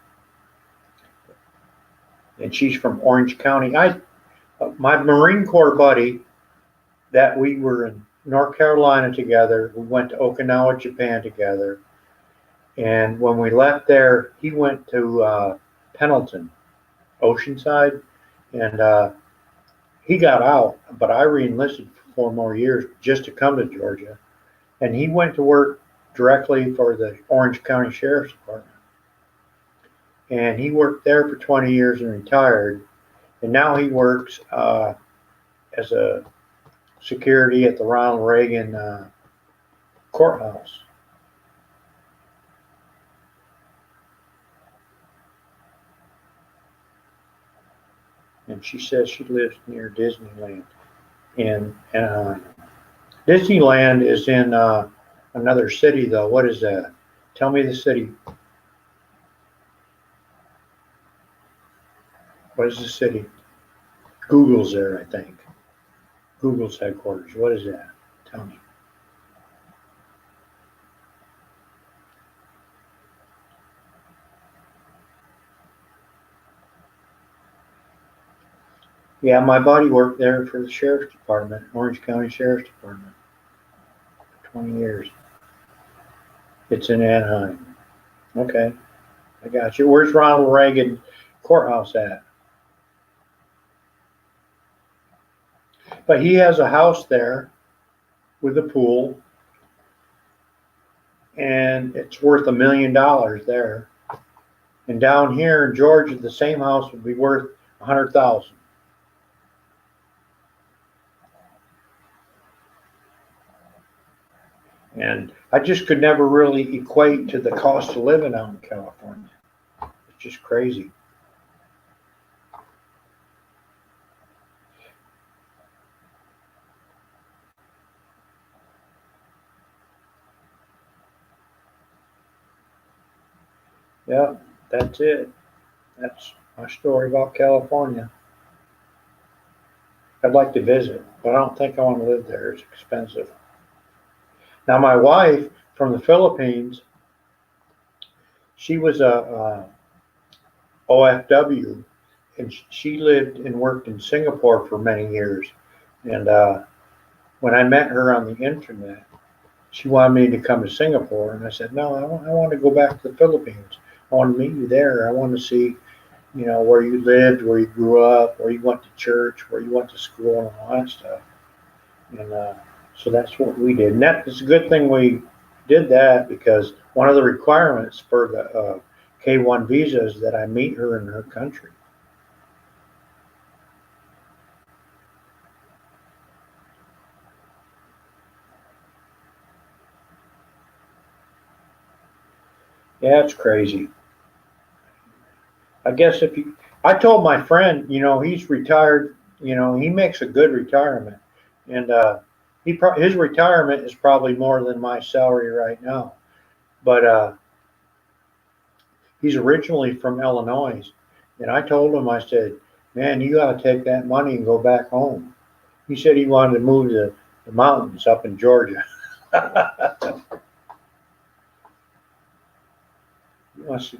and she's from Orange County. My Marine Corps buddy that we were in North Carolina together. We went to Okinawa, Japan together. And when we left there, he went to Pendleton, Oceanside, and he got out. But I re-enlisted for 4 more years just to come to Georgia, and he went to work directly for the Orange County Sheriff's Department. And he worked there for 20 years and retired. And now he works as a security at the Ronald Reagan courthouse. And she says she lives near Disneyland. And Disneyland is in another city, though. What is that? Tell me the city. What is the city? Google's there, I think. Google's headquarters. What is that? Tell me. Yeah, my buddy worked there for the Sheriff's Department, Orange County Sheriff's Department, for 20 years. It's in Anaheim. Okay, I got you. Where's Ronald Reagan courthouse at? But he has a house there with a pool, and it's worth $1 million there. And down here in Georgia, the same house would be worth 100,000. And I just could never really equate to the cost of living out in California. It's just crazy. Yeah, that's it. That's my story about California. I'd like to visit, but I don't think I want to live there. It's expensive. Now, my wife from the Philippines, she was a OFW, and she lived and worked in Singapore for many years. And when I met her on the internet, she wanted me to come to Singapore, and I said, no, I want to go back to the Philippines. I want to meet you there. I want to see, where you lived, where you grew up, where you went to church, where you went to school, and all that stuff. And so that's what we did. And it's a good thing we did that because one of the requirements for the K1 visa is that I meet her in her country. Yeah, it's crazy. I guess I told my friend, he's retired, he makes a good retirement. And his retirement is probably more than my salary right now. But he's originally from Illinois. And I told him, I said, man, you got to take that money and go back home. He said he wanted to move to the mountains up in Georgia.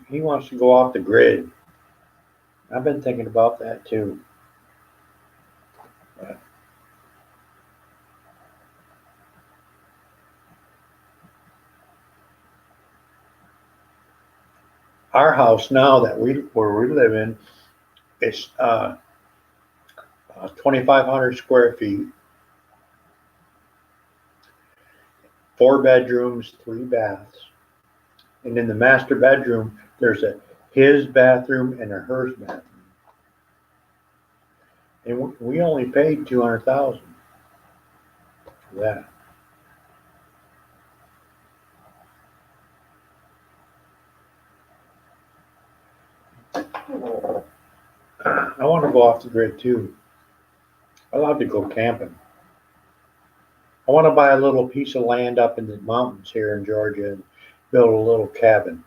he wants to go off the grid. I've been thinking about that too. But our house now where we live in is 2,500 square feet, 4 bedrooms, 3 baths, and in the master bedroom there's a his bathroom and a hers bathroom, and we only paid 200,000 for that. I want to go off the grid too. I love to go camping. I want to buy a little piece of land up in the mountains here in Georgia and build a little cabin.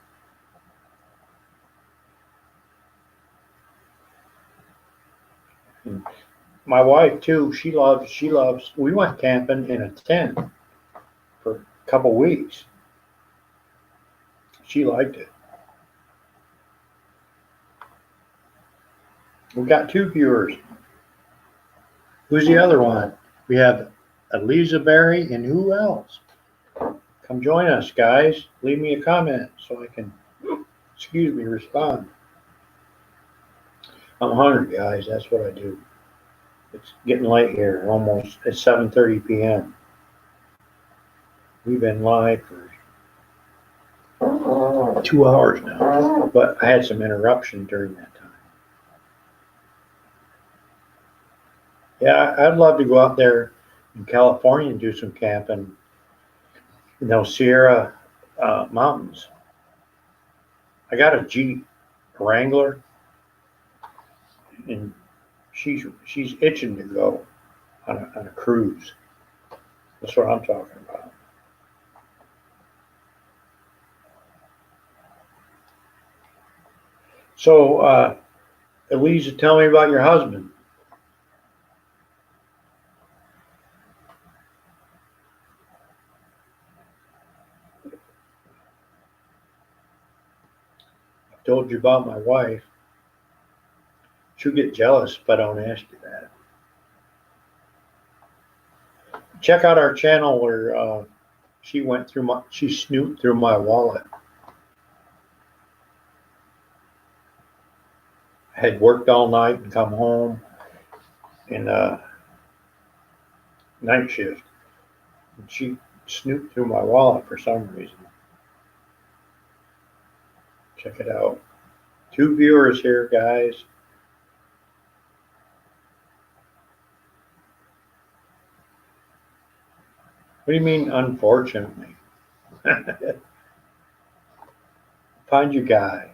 And my wife too, she loves, we went camping in a tent for a couple weeks. She liked it. We got 2 viewers. Who's the other one? We have Eliza Berry and who else? Come join us, guys. Leave me a comment so I can, respond. I'm hungry, guys. That's what I do. It's getting late here. It's 7:30 p.m. We've been live for 2 hours now, but I had some interruption during that time. Yeah, I'd love to go out there in California and do some camping in those Sierra mountains. I got a Jeep Wrangler, and she's itching to go on a cruise. That's what I'm talking about. So, Elisa, tell me about your husband. I told you about my wife. She'll get jealous if I don't ask you that. Check out our channel where she snooped through my wallet. I had worked all night and come home in night shift, and she snooped through my wallet for some reason. Check it out. 2 viewers here, guys. What do you mean, unfortunately? Find your guy.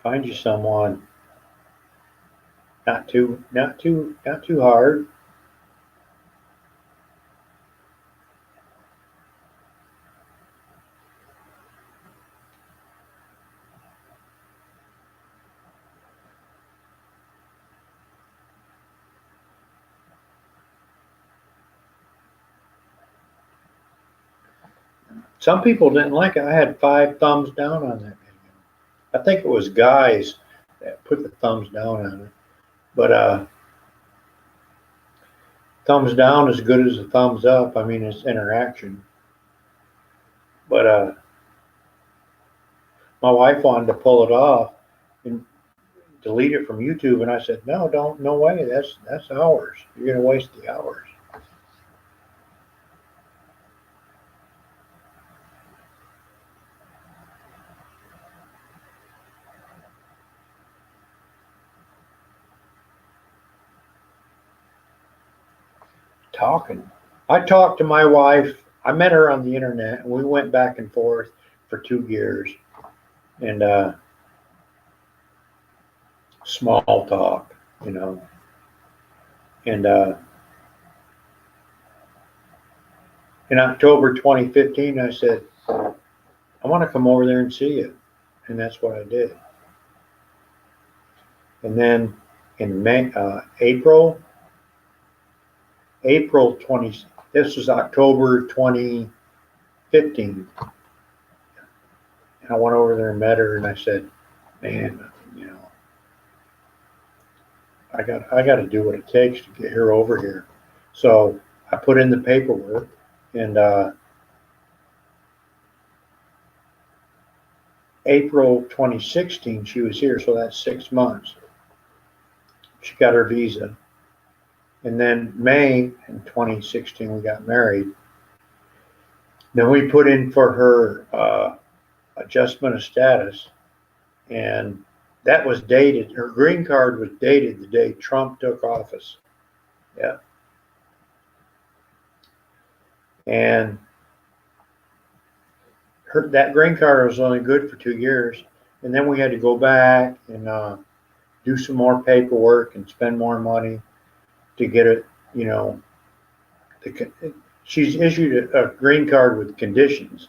Find you someone. Not too hard. Some people didn't like it. I had 5 thumbs down on that video. I think it was guys that put the thumbs down on it. But thumbs down is good as a thumbs up. I mean, it's interaction. But my wife wanted to pull it off and delete it from YouTube, and I said, no, don't, no way. That's hours. You're gonna waste the hours. Talking. I talked to my wife. I met her on the internet, and we went back and forth for 2 years. And small talk, you know. And in October 2015, I said, I want to come over there and see you. And that's what I did. And then in April 20, this was October 2015. And I went over there and met her, and I said, man, you know, I got to do what it takes to get her over here. So I put in the paperwork, and April 2016, she was here, so that's 6 months. She got her visa. And then May in 2016, we got married. Then we put in for her adjustment of status, and that was dated. Her green card was dated the day Trump took office. Yeah. And that green card was only good for 2 years. And then we had to go back and do some more paperwork and spend more money to get it, you know. She's issued a green card with conditions.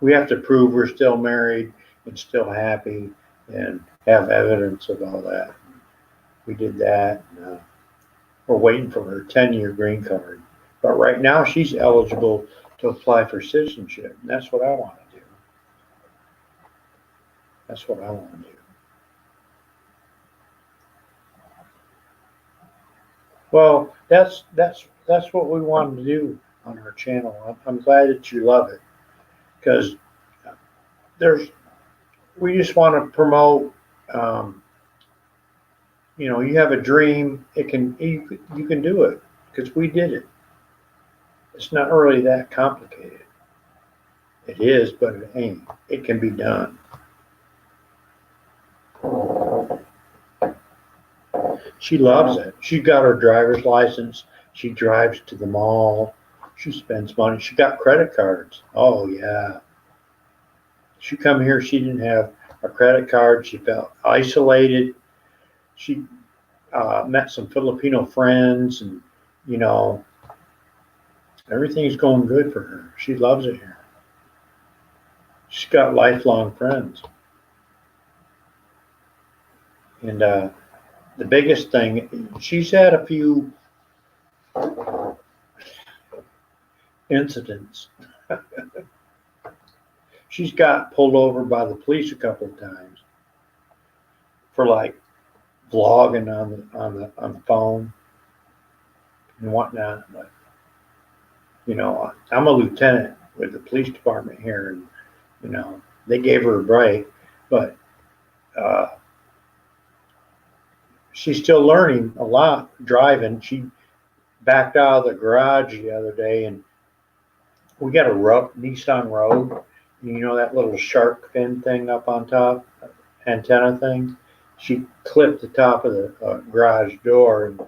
We have to prove we're still married and still happy and have evidence of all that. We did that. And, we're waiting for her 10-year green card. But right now she's eligible to apply for citizenship. And that's what I want to do. That's what I want to do. Well, that's what we wanted to do on our channel. I'm glad that you love it, because we just want to promote. You know, you have a dream, you can do it, because we did it. It's not really that complicated. It is, but it ain't. It can be done. She loves it. She got her driver's license. She drives to the mall. She spends money. She got credit cards. Oh yeah. She come here. She didn't have a credit card. She felt isolated. She met some Filipino friends, and you know, everything's going good for her. She loves it here. She's got lifelong friends. And the biggest thing, she's had a few incidents. She's got pulled over by the police a couple of times for like vlogging on the phone and whatnot. But you know, I'm a lieutenant with the police department here, and you know, they gave her a break, but she's still learning a lot driving. She backed out of the garage the other day, and we got a Nissan Rogue. You know that little shark fin thing up on top, antenna thing? She clipped the top of the garage door and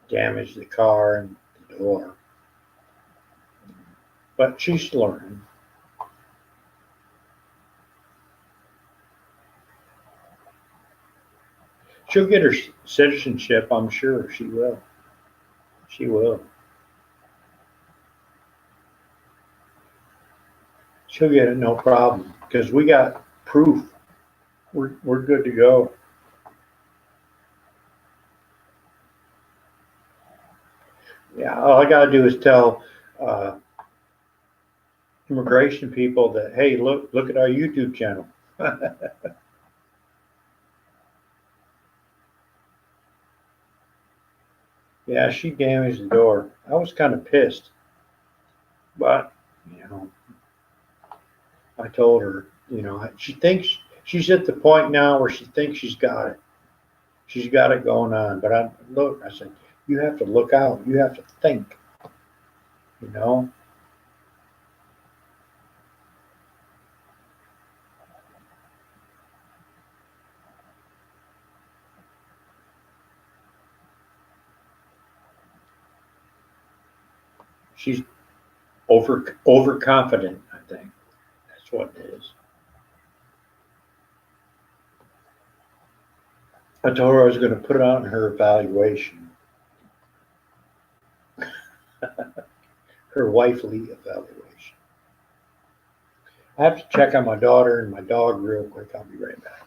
damaged the car and the door. But she's learning. She'll get her citizenship, I'm sure. She will. She will. She'll get it, no problem, because we got proof. We're good to go. Yeah, all I gotta do is tell immigration people that, hey, look at our YouTube channel. Yeah, she damaged the door. I was kind of pissed, but you know, I told her, she thinks she's at the point now where she thinks she's got it. She's got it going on. But I said, you have to look out. You have to think, you know. She's overconfident, I think. That's what it is. I told her I was going to put it on her evaluation, her wifely evaluation. I have to check on my daughter and my dog real quick. I'll be right back.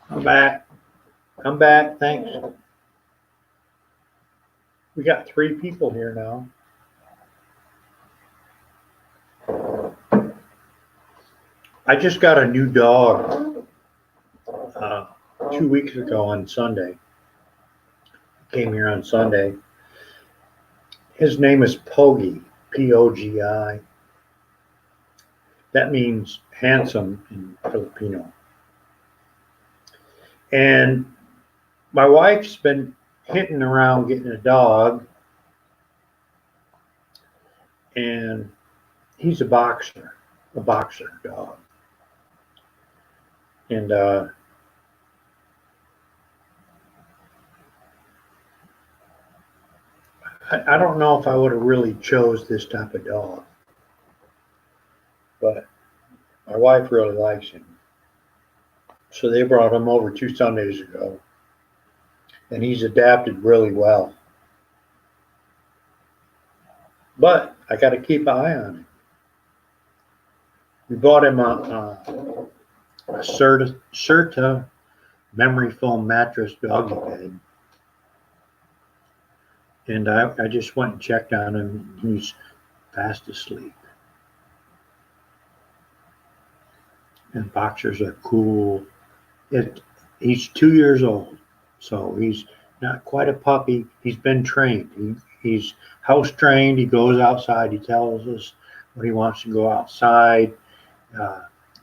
I'm back. I'm back. Thanks. We got 3 people here now. I just got a new dog 2 weeks ago on Sunday. Came here on Sunday. His name is Pogi, Pogi. That means handsome in Filipino. And my wife's been hitting around getting a dog, and he's a boxer dog. And I don't know if I would have really chose this type of dog, but my wife really likes him. So they brought him over 2 Sundays ago, and he's adapted really well. But I got to keep an eye on him. We bought him a Serta memory foam mattress doggy bed. And I just went and checked on him. He's fast asleep. And boxers are cool. He's 2 years old, so he's not quite a puppy. He's been trained. He's house trained. He goes outside. He tells us when he wants to go outside.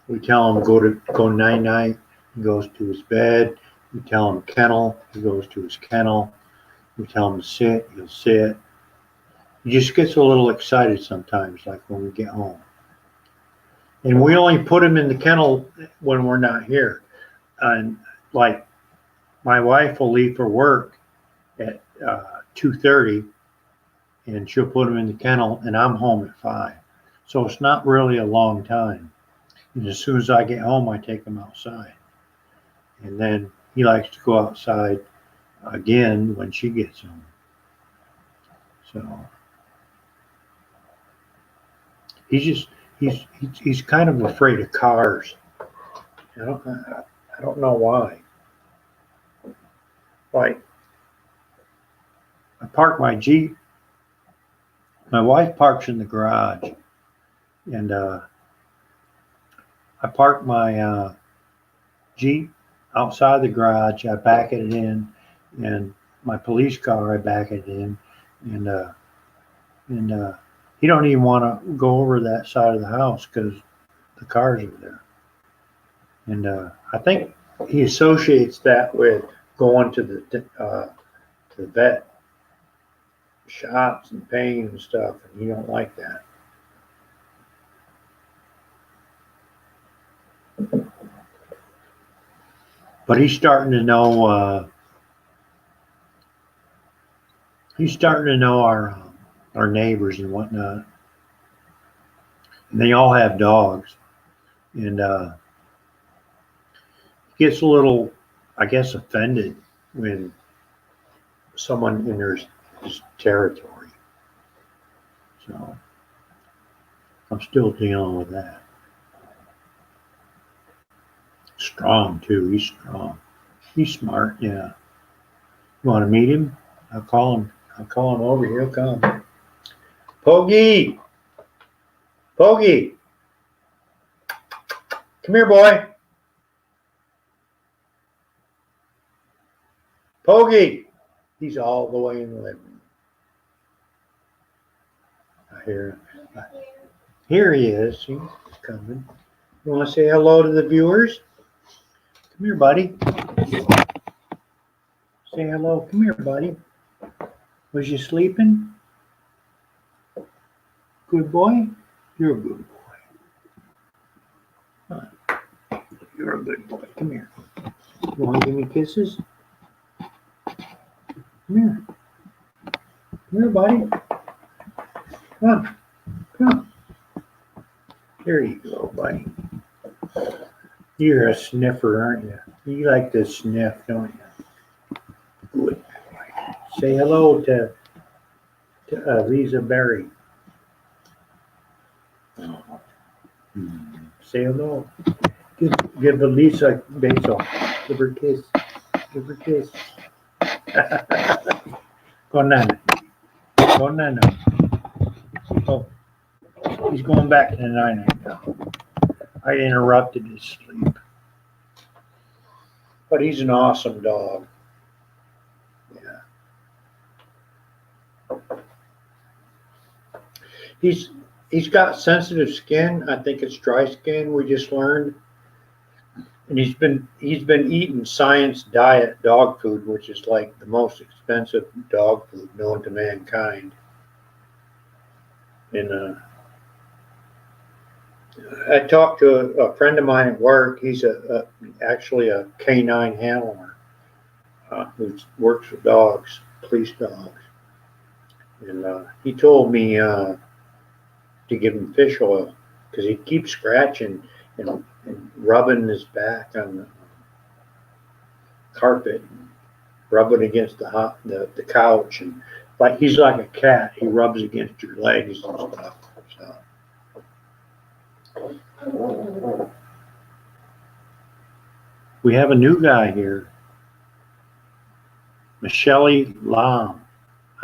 We tell him go night night. He goes to his bed. We tell him kennel. He goes to his kennel. We tell him to sit. He'll sit. He just gets a little excited sometimes, like when we get home. And we only put him in the kennel when we're not here. And like my wife will leave for work at 2:30, and she'll put him in the kennel, and I'm home at 5. So it's not really a long time. And as soon as I get home, I take him outside. And then he likes to go outside again when she gets home. So he's kind of afraid of cars. I don't know why. Like, I park my Jeep. My wife parks in the garage, and I park my Jeep outside the garage. I back it in, and my police car I back it in, and he don't even want to go over that side of the house because the cars are there. And I think he associates that with going to the vet shops and paying and stuff, and he don't like that. But he's starting to know. He's starting to know our neighbors and whatnot. And they all have dogs, and he gets a little, I guess, offended when someone enters his territory. So I'm still dealing with that. Strong too. He's strong. He's smart. Yeah. You want to meet him? I'll call him. I'll call him over. He'll come. Pogie. Pogie. Come here, boy. Pogie. He's all the way in the living room. I hear him. Here he is. He's coming. You want to say hello to the viewers? Come here, buddy. Say hello. Come here, buddy. Was you sleeping? Good boy? You're a good boy. Huh. You're a good boy. Come here. You want to give me kisses? Come here. Come here, buddy. Come on. Come on. There you go, buddy. You're a sniffer, aren't you? You like to sniff, don't you? Good boy. Say hello to Lisa Berry. Say hello. Give Lisa a basil. Give her a kiss. Give her a kiss. Go Nana. Go Nana. Oh, he's going back to the nine now. I interrupted his sleep. But he's an awesome dog. Yeah. He's got sensitive skin. I think it's dry skin, we just learned. And he's been eating Science Diet dog food, which is like the most expensive dog food known to mankind. And I talked to a friend of mine at work. He's actually a canine handler who works with dogs, police dogs. And he told me to give him fish oil because he keeps scratching and rubbing his back on the carpet, and rubbing against the couch, and like he's like a cat. He rubs against your legs and stuff. So. We have a new guy here, Michelle Lam.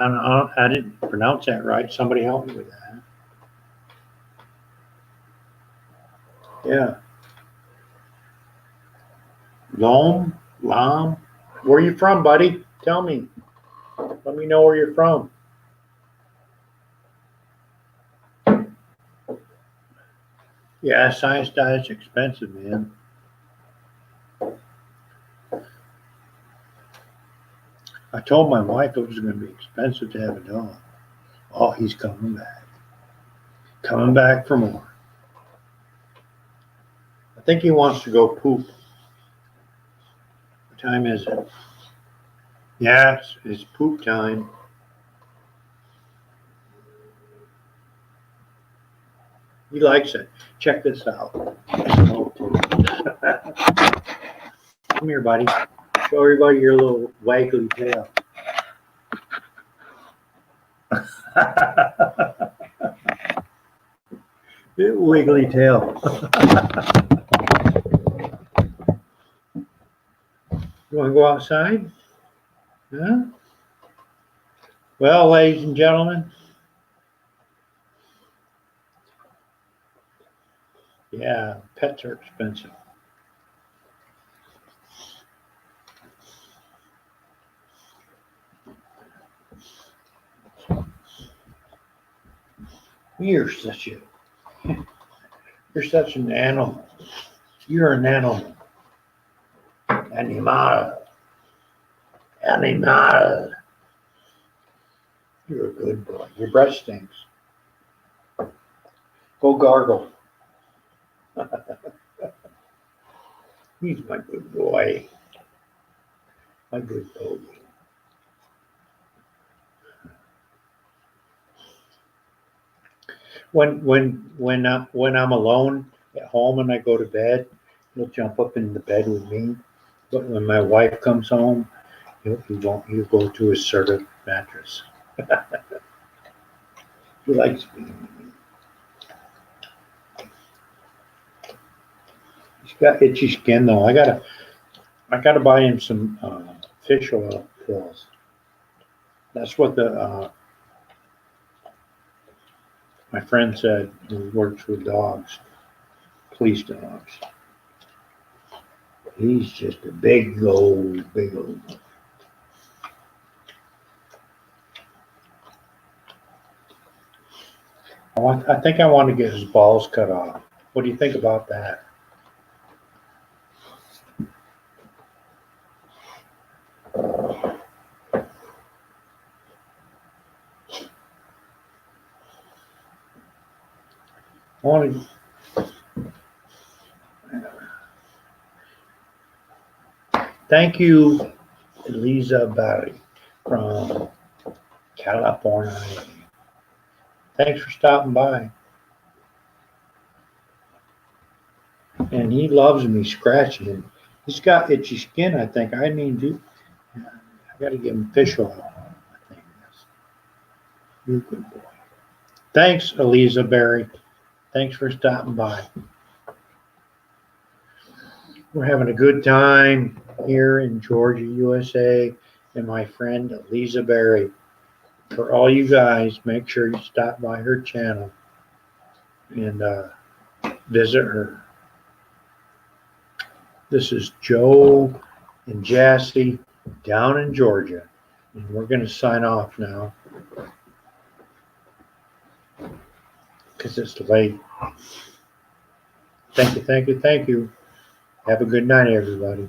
I didn't pronounce that right. Somebody help me with that. Yeah. Lam. Where are you from, buddy? Tell me. Let me know where you're from. Yeah, Science Diet's expensive, man. I told my wife it was going to be expensive to have a dog. Oh, he's coming back. Coming back for more. I think he wants to go poop. What time is it? Yeah, it's poop time. He likes it. Check this out. Come here, buddy. Show everybody your little waggly tail. Wiggly tail. You want to go outside? Huh? Well, ladies and gentlemen, yeah, pets are expensive. You're such a, you're such an animal. You're an animal. Animal. Animal. You're a good boy. Your breath stinks. Go gargle. He's my good boy. My good boy. When I'm alone at home and I go to bed, he'll jump up in the bed with me. But when my wife comes home, he won't. He'll go to his Serta mattress. He likes being with me. He's got itchy skin though. I gotta buy him some fish oil pills. That's what the my friend said who works with dogs, police dogs. He's just a big old. I think I want to get his balls cut off. What do you think about that? I want to, thank you, Eliza Barry from California. Thanks for stopping by. And he loves me scratching him. He's got itchy skin, I think. I got to give him fish oil. I think that's you're a good boy. Thanks, Eliza Berry. Thanks for stopping by. We're having a good time here in Georgia, USA, and my friend Eliza Berry. For all you guys, make sure you stop by her channel and visit her. This is Joe and Jassy down in Georgia, and we're going to sign off now because it's late. Thank you. Have a good night, everybody.